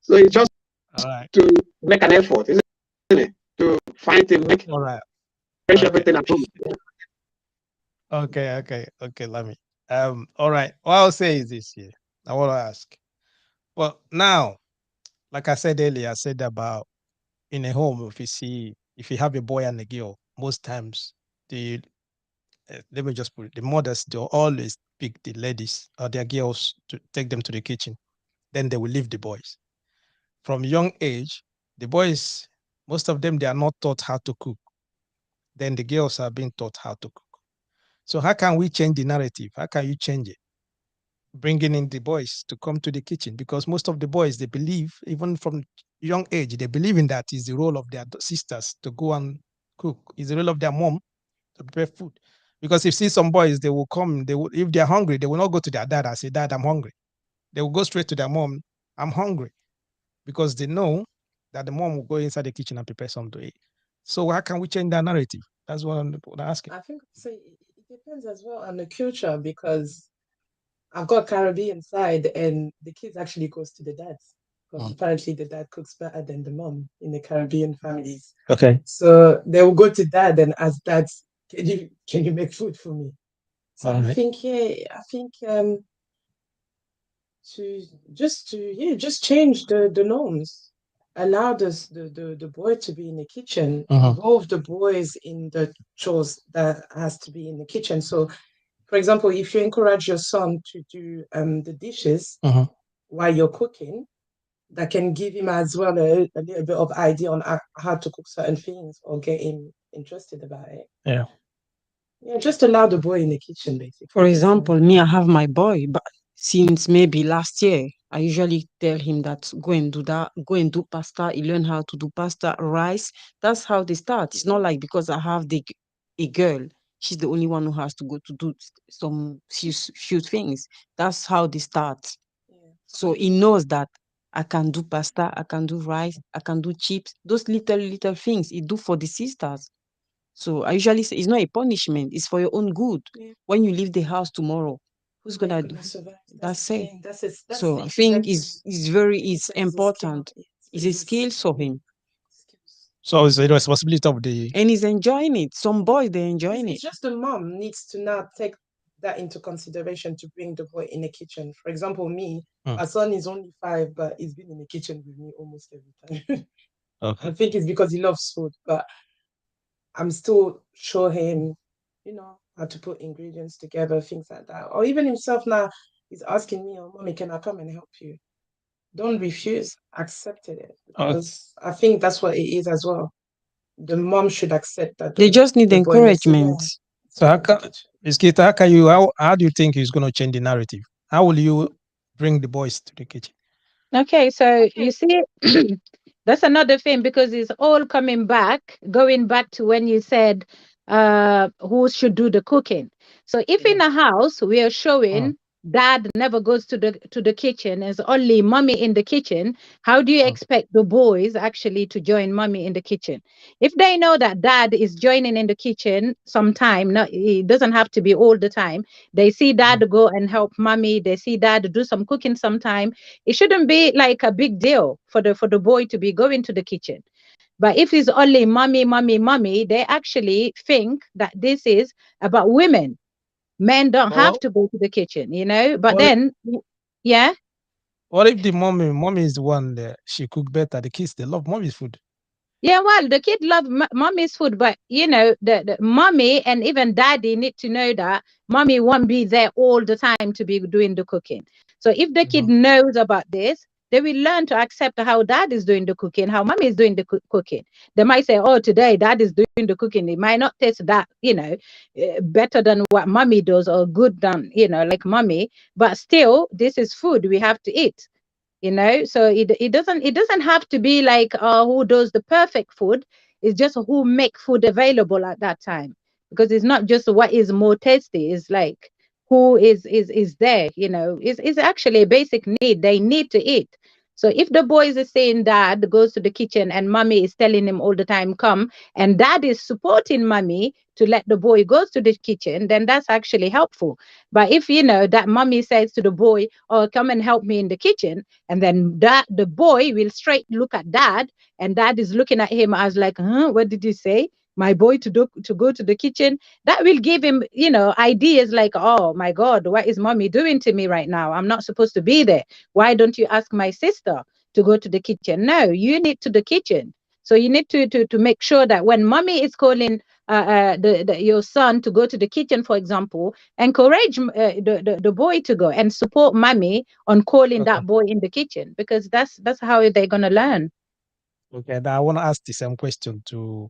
So it's just to make an effort, isn't it? To find to make fresh everything at home. Okay. Let me. All right. What I'll say is this here. I want to ask. Well, now, like I said earlier, I said about in a home, if you have a boy and a girl, most times let me just put it, the mothers, they'll always pick the ladies or their girls to take them to the kitchen. Then they will leave the boys. From young age, the boys, most of them, they are not taught how to cook. Then the girls are being taught how to cook. So how can we change the narrative? How can you change it? Bringing in the boys to come to the kitchen, because most of the boys, they believe, even from young age, they believe in that is the role of their sisters to go and cook. It's the role of their mom to prepare food. Because if you see some boys, they will come, if they're hungry, they will not go to their dad and say, Dad, I'm hungry. They will go straight to their mom, I'm hungry. Because they know that the mom will go inside the kitchen and prepare something to eat. So how can we change that narrative? That's what I'm asking. I think so. It depends as well on the culture because I've got Caribbean side and the kids actually goes to the dads because apparently the dad cooks better than the mom in the Caribbean families. Okay. So they will go to dad and ask dad, can you make food for me? So I think to just change the norms. Allow the boy to be in the kitchen, involve the boys in the chores that has to be in the kitchen. So for example, if you encourage your son to do the dishes while you're cooking, that can give him as well a little bit of idea on how to cook certain things or get him interested about it. Yeah. Yeah, just allow the boy in the kitchen, basically. For example, me, I have my boy, but since maybe last year, I usually tell him that go and do pasta. He learn how to do pasta, rice. That's how they start. It's not like because I have a girl, she's the only one who has to go to do some few things. That's how they start. Yeah. So he knows that I can do pasta, I can do rice, I can do chips. Those little things he do for the sisters. So I usually say it's not a punishment, it's for your own good. Yeah. When you leave the house tomorrow, who's gonna do? That's it. So I think it's important. It's a skill for him. So it's the responsibility of and he's enjoying it. Some boys, they're enjoying it. It's just the mom needs to now take that into consideration to bring the boy in the kitchen. For example, me, my son is only 5, but he's been in the kitchen with me almost every time. Okay. I think it's because he loves food, but I'm still show him, how to put ingredients together, things like that. Or even himself now, he's asking me, oh, Mommy, can I come and help you? Don't refuse, accept it. Because I think that's what it is as well. The mom should accept that. They just need encouragement. So how do you think he's going to change the narrative? How will you bring the boys to the kitchen? Okay, so you see, that's another thing because it's all going back to when you said who should do the cooking. So if in a house we are showing dad never goes to the kitchen, it's only mommy in the kitchen, how do you expect the boys actually to join mommy in the kitchen? If they know that dad is joining in the kitchen sometime, it doesn't have to be all the time. They see dad go and help mommy, they see dad do some cooking sometime. It shouldn't be like a big deal for the boy to be going to the kitchen. But if it's only mommy, mommy, mommy, they actually think that this is about women. Men don't have Well, to go to the kitchen, you know. But what if, then, yeah, what if the mommy is the one that she cook better? The kids, they love mommy's food. yeah. Well, the kid love mommy's food, but you know, the mommy and even daddy need to know that mommy won't be there all the time to be doing the cooking. So if the kid Mhm. knows about this, they will learn to accept how dad is doing the cooking, how mommy is doing the cooking. They might say, "Oh, today dad is doing the cooking. It might not taste that, you know, better than what mommy does or good than, you know, like mommy, but still, this is food we have to eat." You know, so it doesn't have to be like who does the perfect food. It's just who make food available at that time, because it's not just what is more tasty. It's like who is there, you know. It's actually a basic need. They need to eat. So if the boys is saying dad goes to the kitchen and mommy is telling him all the time come, and dad is supporting mommy to let the boy goes to the kitchen, then that's actually helpful. But if you know that mommy says to the boy, oh, come and help me in the kitchen, and then that the boy will straight look at dad, and dad is looking at him as like, huh, what did you say? My boy to go to the kitchen. That will give him, you know, ideas like, oh my God, what is mommy doing to me right now? I'm not supposed to be there. Why don't you ask my sister to go to the kitchen? No, you need to the kitchen. So you need to make sure that when mommy is calling your son to go to the kitchen, for example, encourage the boy to go and support mommy on calling Okay. that boy in the kitchen, because that's how they're gonna learn. Okay. Now I want to ask the same question to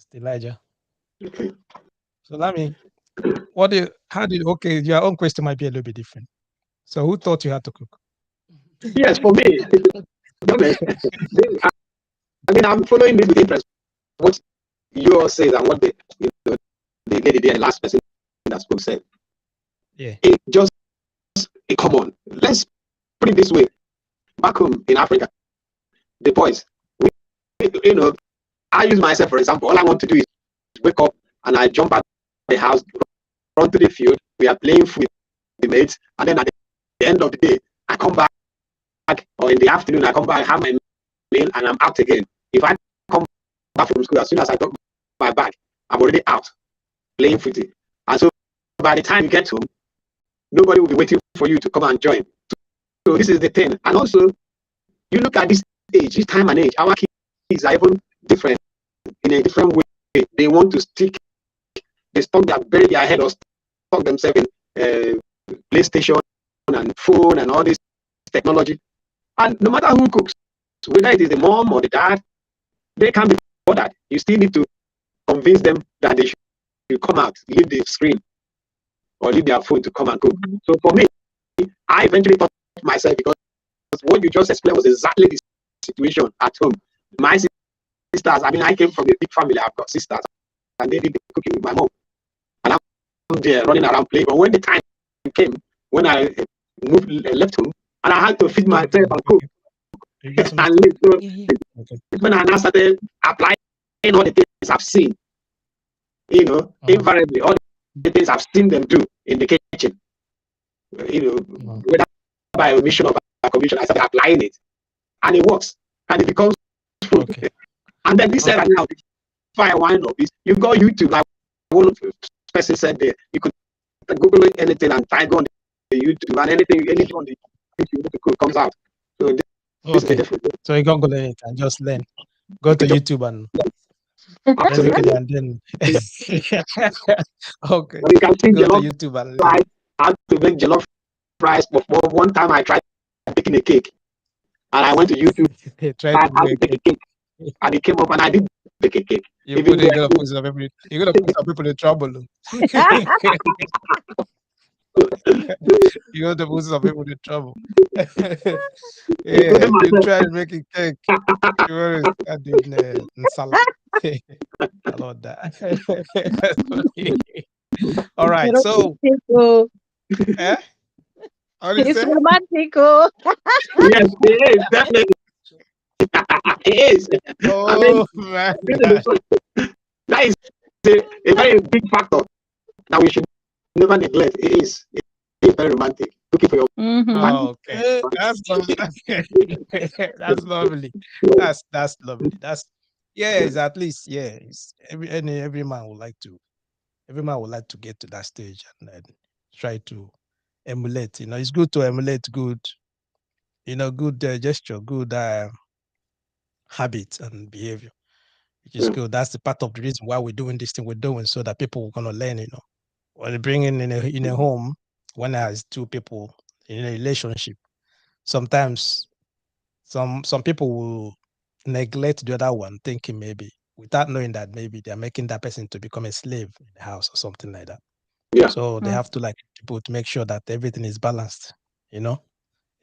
Mr. Elijah. Okay. So let me, okay, your own question might be a little bit different. So who taught you how to cook? Yes, for me, to be honest, I mean, I'm following this with interest. What you all say and what the lady there, the last person that spoke said. Yeah. It just a common. Let's put it this way. Back home in Africa, the boys, you know, I use myself for example. All I want to do is wake up and I jump out the house, run to the field. We are playing with the mates, and then at the end of the day, I come back, or in the afternoon, I come back, have my meal, and I'm out again. If I come back from school, as soon as I got my bag, I'm already out playing footy. And so by the time you get home, nobody will be waiting for you to come and join. So this is the thing. And also, you look at this age, this time and age, our kids are even different in a different way. They want to stick, they stuck their bury their head or stuck themselves in PlayStation and phone and all this technology. And no matter who cooks, whether it is the mom or the dad, they can't be bothered. You still need to convince them that they should come out, leave the screen or leave their phone to come and cook. So for me, I eventually taught myself, because what you just explained was exactly the situation at home. My sisters, I mean, I came from a big family. I've got sisters, and they did the cooking with my mom. And I'm there running around playing. But when the time came, when I left home, and I had to feed myself and cook and live. So when I now started applying all the things I've seen, you know, invariably all the things I've seen them do in the kitchen, you know, whether by omission or by commission, I started applying it, and it works, and it becomes food. Okay. And then this era now, before I wind up, is you've got YouTube. Like one person said there, you could Google anything and type on the YouTube, and anything on the YouTube comes out. So this is Okay. different. So you Google it and just learn. Go to YouTube and Absolutely. basically, and then okay. But you can see Go to jollof YouTube and learn. rice, how to make jollof rice. But one time I tried baking a cake, and I went to YouTube Try and to how do to a bake a cake. cake, and it came up, and I did bake a cake. You're Even though gonna put some people. You're gonna put some people in trouble. You're gonna put some people in trouble. Yeah, including you myself. try making cake. You always start doing salad. I love that. All right, so Romantico. eh? How do you It's say? romantico. Yes, it is definitely. It is. I mean, Oh man. that is a very big factor that we should never neglect. It is very romantic. looking for your Mhm. Okay, that's lovely. That's lovely. That's lovely. That's yeah. It's at least yeah. It's every man would like to. Every man would like to get to that stage and then try to emulate. You know, it's good to emulate good. You know, good gesture, good habit and behavior, which is Yeah. good. That's the part of the reason why we're doing this thing we're doing, so that people are gonna learn. You know, when bringing in a home, when there's two people in a relationship, sometimes some people will neglect the other one, thinking maybe without knowing that maybe they're making that person to become a slave in the house or something like that. Yeah. So they Mm. have to like people to make sure that everything is balanced. You know,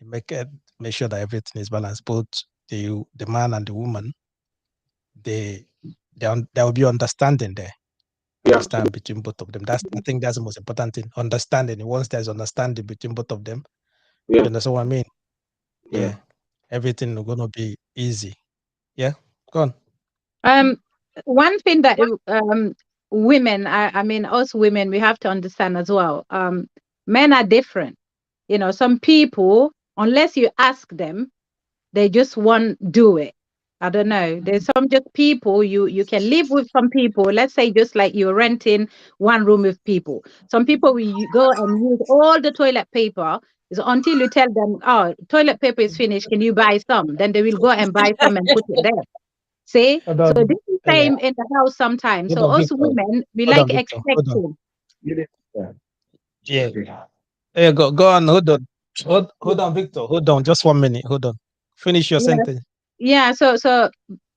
make sure that everything is balanced. Both the man and the woman, there will be understanding there. Yeah. Understand between both of them. I think that's the most important thing. Understanding. Once there's understanding between both of them, Yeah. you understand what I mean? Yeah. Yeah. Everything is gonna be easy. Yeah. Go on. One thing that women, I mean, us women, we have to understand as well. Men are different. You know, some people, unless you ask them, they just won't do it. I don't know. There's some just people you can live with some people. Let's say just like you're renting one room with people. Some people you go and use all the toilet paper is until you tell them, oh, toilet paper is finished. Can you buy some? Then they will go and buy some and put it there. See? Hold So on. this is Yeah. same in the house sometimes. Hold So on, us Victor. women, we Hold like on, Victor. Hold on. expecting. Yeah. Yeah. Go on. Hold on. Hold on, Victor. Hold on. Just 1 minute. Hold on. Finish your Yeah. sentence. Yeah. So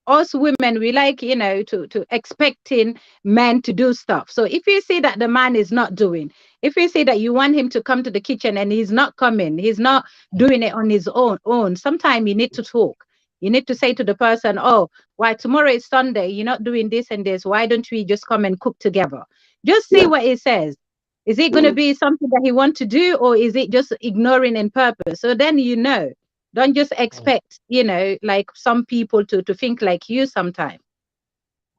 us women, we like, you know, to expecting men to do stuff. So if you see that the man is not doing, if you see that you want him to come to the kitchen and he's not coming, he's not doing it on his own, sometimes you need to talk. You need to say to the person, oh, why tomorrow is Sunday, you're not doing this and this. Why don't we just come and cook together? Just see Yeah. what he says. Is it going to be something that he wants to do, or is it just ignoring in purpose? So then you know. Don't just expect, you know, like some people to think like you sometimes.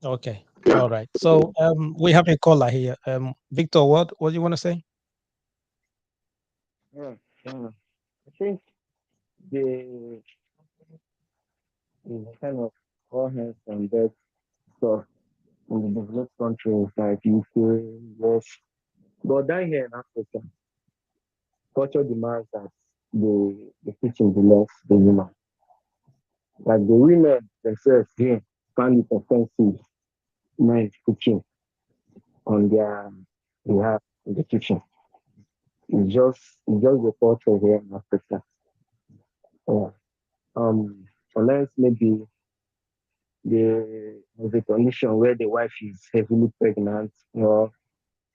Okay. Yeah. All right. So we have a caller here. Victor, what do you want to say? Yeah, I think the kind of all hands on deck stuff in the developed countries like UK, US, but down here in Africa, culture demands that the kitchen belongs to the woman. Like the women themselves here find it offensive men cooking on their behalf in the kitchen. It's just the culture here in Africa. Yeah. Um, unless maybe there's a condition where the wife is heavily pregnant or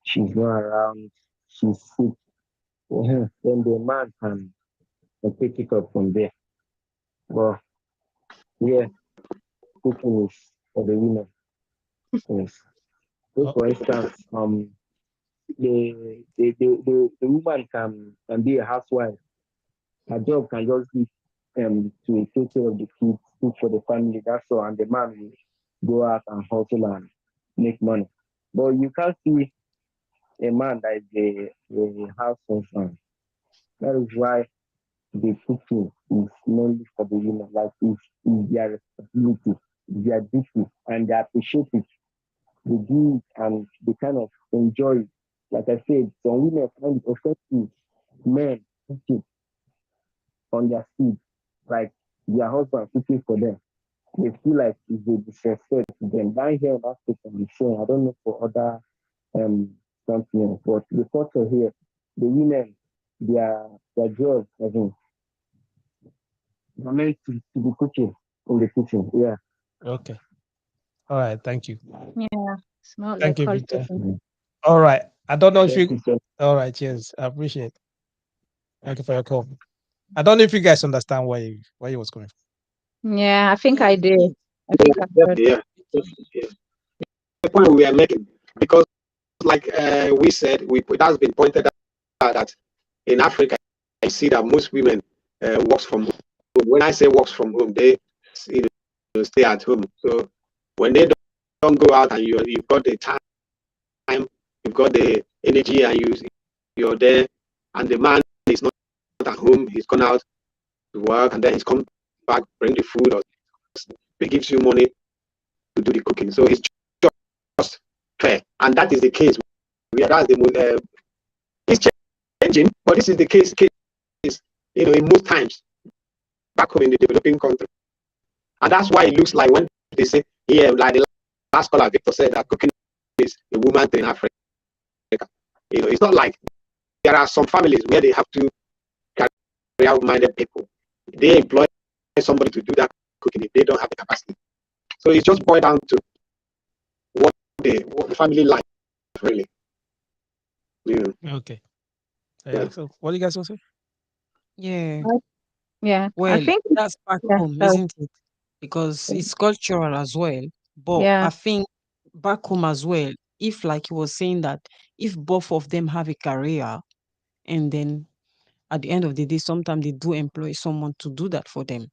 she's not around, she's sick, then the man can pick it up from there. But yeah, cooking is for the women. Yes. So Oh, for instance, the woman can be a housewife. Her job can just be to take care of the kids, cook for the family, that's all, and the man will go out and hustle and make money. But you can't see a man that is a house husband. That is why the cooking is mainly for the women. Like it's their responsibility, it's their duty, and they appreciate it. They do it and they kind of enjoy it. Like I said, some women find it offensive men cooking on their feet, like their husband cooking for them. They feel like it's a disrespect to them. Down here in Africa, I'm sure, I don't know for other continents, but the culture here, the women, their job, I think, they're meant to be cooking in the kitchen. Yeah. okay. All right. Thank you. Yeah, it's not like Thank you, culture. Victor. Mhm. All right. I don't know if Thank you. you, sir. All right. Cheers. I appreciate it. Thank you for your call. I don't know if you guys understand where he was coming Yeah, I think I do. I think I heard. Yeah. Yeah. The point we are making, because like we said, it has been pointed out that in Africa, I see that most women works from home. When I say works from home, they stay at home. So when they don't go out and you've got the time, you've got the energy, and you're there, and the man is not at home, he's gone out to work, and then he's come back, bring the food, or he gives you money to do the cooking. So it's just fair, and that is the case. That's the it's changing, but this is the case. In most times back home in the developing country, and that's why it looks like when they say here, like the last caller Victor said, that cooking is a woman thing in Africa. It's not like there are some families where they have to carry out minded people. They employ somebody to do that cooking if they don't have the capacity. So it's just boiled down to what the family life really. Okay. So what do you guys want to say? Yeah. Yeah, I Well, think that's back yeah, home, sorry. isn't it? Because it's cultural as well. But Yeah. I think back home as well, if like he was saying that if both of them have a career and then at the end of the day, sometimes they do employ someone to do that for them.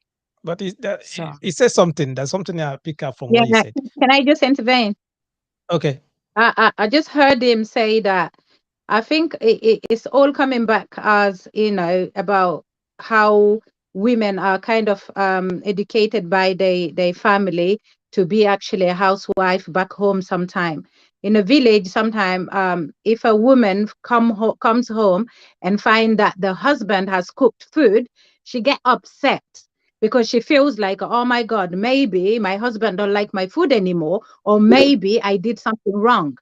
But So he says something. There's something I pick up from Yeah, what he said. can I just intervene? Okay. I just heard him say that I think it's all coming back as, about how women are kind of educated by their family to be actually a housewife back home sometime. In a village, sometime if a woman comes home and find that the husband has cooked food, she get upset because she feels like, oh my God, maybe my husband don't like my food anymore, or maybe I did something wrong.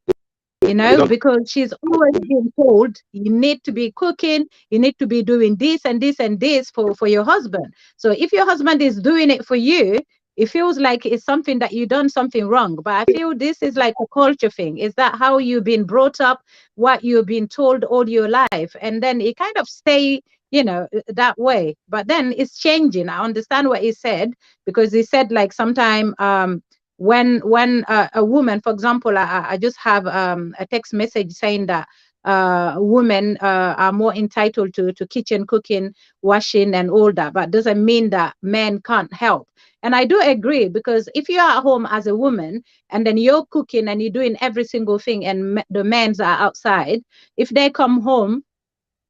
Because she's always being told you need to be cooking, you need to be doing this and this and this for your husband. So if your husband is doing it for you, it feels like it's something that you done something wrong. But I feel this is like a culture thing. Is that how you've been brought up, what you've been told all your life? And then it kind of stay, that way. But then it's changing. I understand what he said, because he said like sometime when a woman, for example, I just have a text message saying that women are more entitled to kitchen cooking, washing, and all that, but doesn't mean that men can't help. And I do agree, because if you're at home as a woman and then you're cooking and you're doing every single thing, and the men's are outside, if they come home,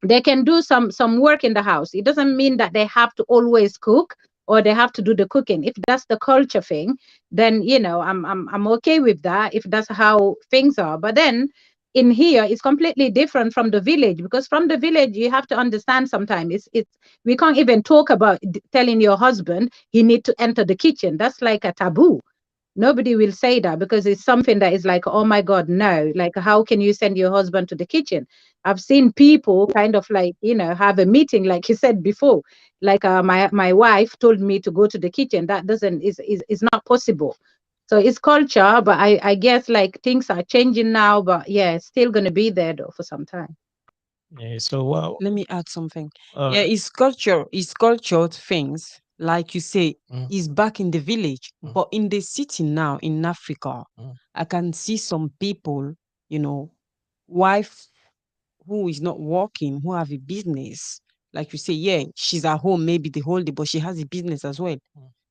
they can do some work in the house. It doesn't mean that they have to always cook or they have to do the cooking. If that's the culture thing, then I'm okay with that, if that's how things are. But then in here it's completely different from the village, because from the village you have to understand sometimes it's we can't even talk about telling your husband he need to enter the kitchen. That's like a taboo. Nobody will say that, because it's something that is like, oh my God, no. Like, how can you send your husband to the kitchen? I've seen people kind of like, have a meeting, like you said before. Like my wife told me to go to the kitchen. That doesn't is not possible. So it's culture, but I guess like things are changing now. But yeah, it's still gonna be there though for some time. Yeah. So let me add something. Yeah, it's culture things. Like you say, is back in the village, but in the city now in Africa, I can see some people, wife who is not working, who have a business. Like you say, yeah, she's at home maybe the whole day, but she has a business as well.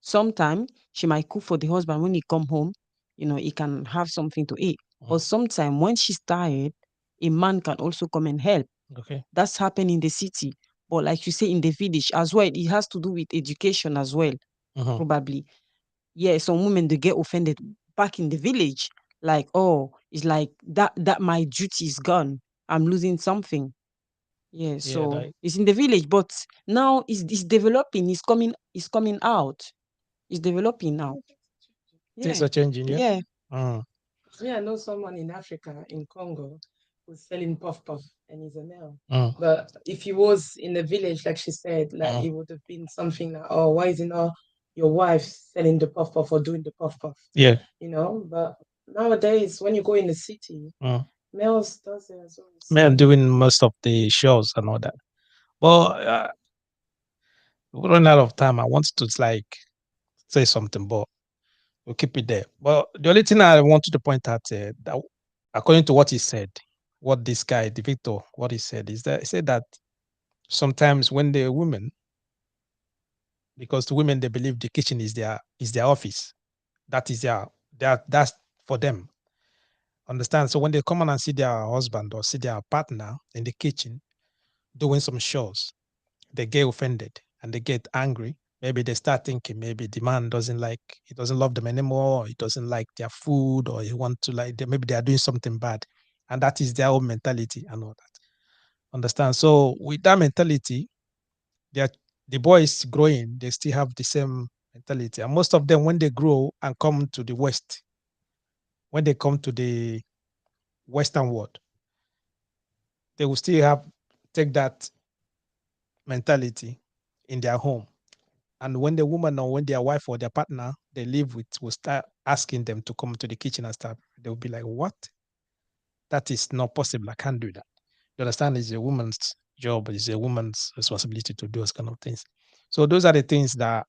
Sometimes she might cook for the husband when he come home, he can have something to eat. But sometimes when she's tired, a man can also come and help. Okay. That's happening in the city. But like you say, in the village as well, it has to do with education as well, probably. Yeah, some women, they get offended back in the village. Like, oh, it's like that my duty is gone. I'm losing something. Yeah, so it's in the village, but now it's developing, it's coming out. It's developing now. Things Yeah. are changing, yeah. Yeah. Yeah, I know someone in Africa, in Congo, who's selling puff puff, and he's a male. Mm. But if he was in the village, like she said, like it would have been something like, oh, why isn't your wife selling the puff puff or doing the puff puff? Yeah. But nowadays, when you go in the city, males does it as well. Men doing most of the shows and all that. Well, we run out of time. I wanted to say something, but we'll keep it there. But the only thing I wanted to point out, that according to what he said, what this guy, the Victor, what he said is that he said that sometimes when the women, because the women, they believe the kitchen is their office, that is that's for them. Understand? So when they come on and see their husband or see their partner in the kitchen doing some chores, they get offended and they get angry. Maybe they start thinking maybe the man doesn't love them anymore, or he doesn't like their food, or he want to maybe they are doing something bad, and that is their own mentality and all that. Understand? So with that mentality, the boys growing, they still have the same mentality, and most of them, when they grow and come to the West, when they come to the Western world, they will still take that mentality in their home. And when the woman or when their wife or their partner they live with will start asking them to come to the kitchen and stuff, they'll be like, what? That is not possible. I can't do that. You understand? It's a woman's job. It's a woman's responsibility to do those kind of things. So those are the things that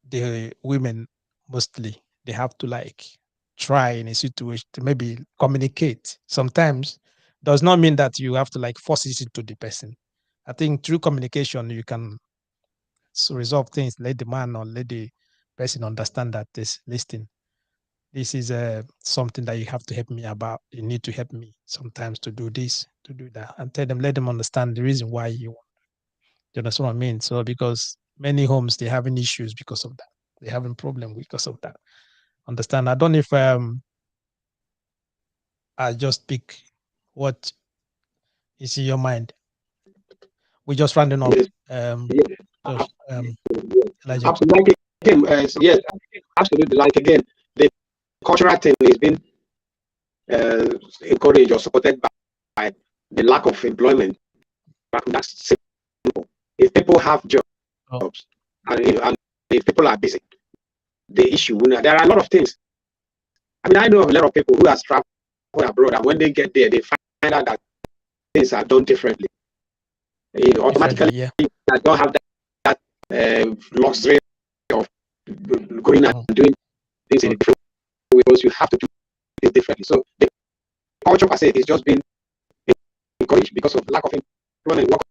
the women mostly, they have to try in a situation to maybe communicate. Sometimes does not mean that you have to force it into the person. I think through communication, you can resolve things, let the man or let the person understand that this is something that you have to help me about. You need to help me sometimes to do this, to do that, and let them understand the reason why you want. You understand what I mean? So because many homes, they're having issues because of that. They're having problem because of that. Understand? I don't know if I just pick what is in your mind. We just rounding up. Yes. Elijah. Absolutely. Yes, absolutely. Like again, the cultural thing is being encouraged or supported by the lack of employment. That's simple. If people have jobs and if people are busy, the issue, there are a lot of things. I mean, I know of a lot of people who have traveled abroad, and when they get there, they find out that things are done differently. Automatically, yeah. I don't have that luxury of going and doing things in a different way, because you have to do it differently. So the culture per se is just being encouraged because of lack of employment, work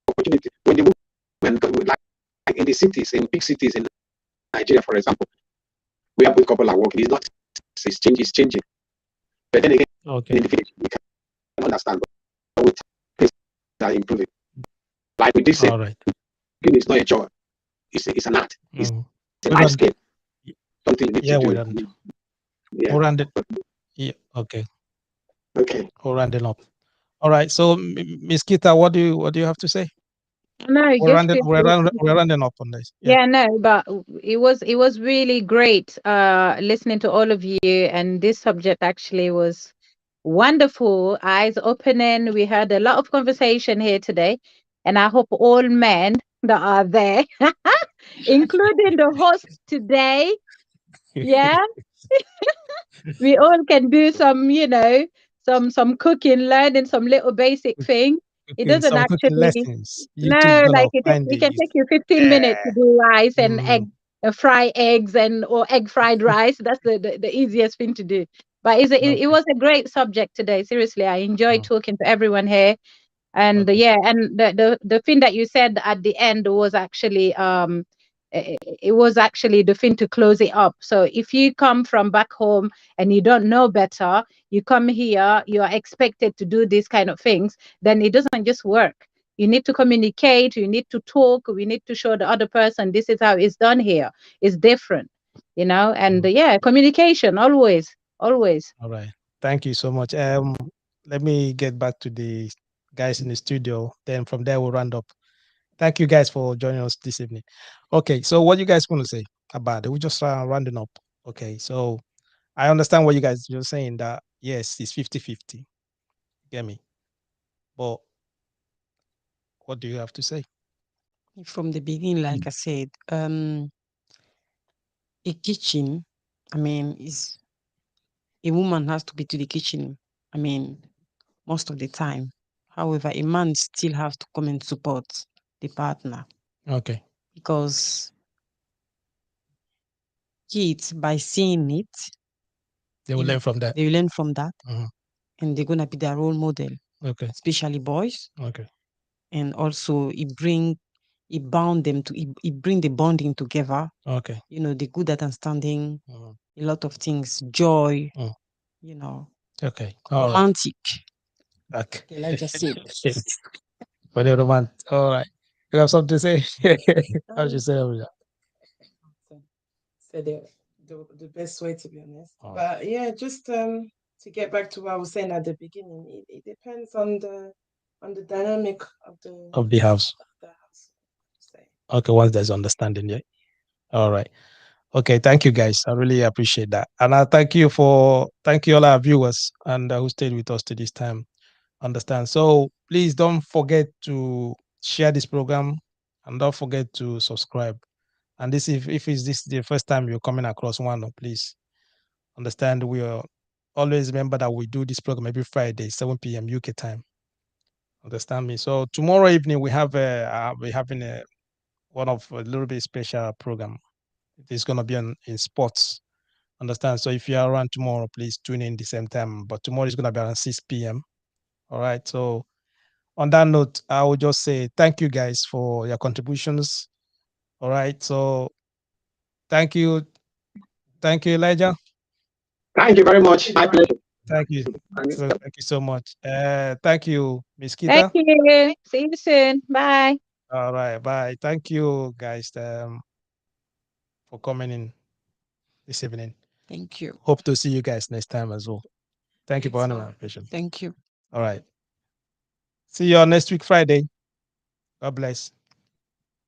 opportunity. When the women, like in the cities, in big cities in Nigeria, for example, where both couple are working, it's changing. But then again, in the village, we can understand, but with things are improving. Like we did say, it's not a job, it's an art, it's a life skill. Something you need to do. We'll round it. Yeah, okay. Okay. We'll round it up. All right. So Miss Kita, what do you have to say? No, we're rounding up on this. Yeah, no, but it was really great listening to all of you, and this subject actually was wonderful, eyes opening. We had a lot of conversation here today, and I hope all men that are there, including the host today, yeah, we all can do some, some cooking, learning some little basic thing. It doesn't some actually lessons. no, like it can take you 15 minutes to do rice and egg, fry eggs or egg fried rice. That's the easiest thing to do. But it was a great subject today. Seriously, I enjoyed talking to everyone here. And yeah, and the thing that you said at the end was actually it was actually the thing to close it up. So if you come from back home and you don't know better, you come here, you are expected to do these kind of things, then it doesn't just work. You need to communicate, you need to talk, we need to show the other person this is how it's done here. It's different, and yeah, communication always. All right. Thank you so much. Let me get back to the guys in the studio. Then from there we'll round up. Thank you guys for joining us this evening. Okay, so what you guys want to say about it? We just rounding up. Okay, so I understand what you guys are saying, that yes, it's 50-50. Get me? But what do you have to say? From the beginning, like I said, a kitchen, I mean, is a woman has to be to the kitchen, I mean, most of the time. However, a man still has to come and support the partner. Okay. Because kids, by seeing it, they will learn from that. They will learn from that. And they're going to be their role model. Okay. Especially boys. Okay. And also it bring the bonding together. Okay. The good understanding, a lot of things, joy, Okay. Romantic. Right. Okay. Like I just said. For the romantic. All right. You have something to say? How should you say that? So the best way, to be honest. Oh. But yeah, just to get back to what I was saying at the beginning, it depends on the dynamic of the house. Say. Okay, once there's understanding, yeah. All right. Okay, thank you guys. I really appreciate that. And I thank you all our viewers and who stayed with us to this time. Understand. So please don't forget to share this program and don't forget to subscribe. And this, if is this the first time you're coming across one, please understand we are always remember that we do this program every Friday, 7 p.m. UK time. Understand me? So tomorrow evening we have we're having a little bit special program. It's gonna be in sports. Understand? So if you are around tomorrow, please tune in the same time. But tomorrow is gonna be around 6 p.m. All right. So on that note, I will just say thank you guys for your contributions. All right. So thank you, Elijah. Thank you very much. My pleasure. Thank you. So, thank you so much. Thank you, Miss Thank Kita. you. See you soon. Bye. All right. Bye. Thank you, guys, for coming in this evening. Thank you. Hope to see you guys next time as well. Thank you for honoring my patience. Thank you. All right. See you on next week, Friday. God bless.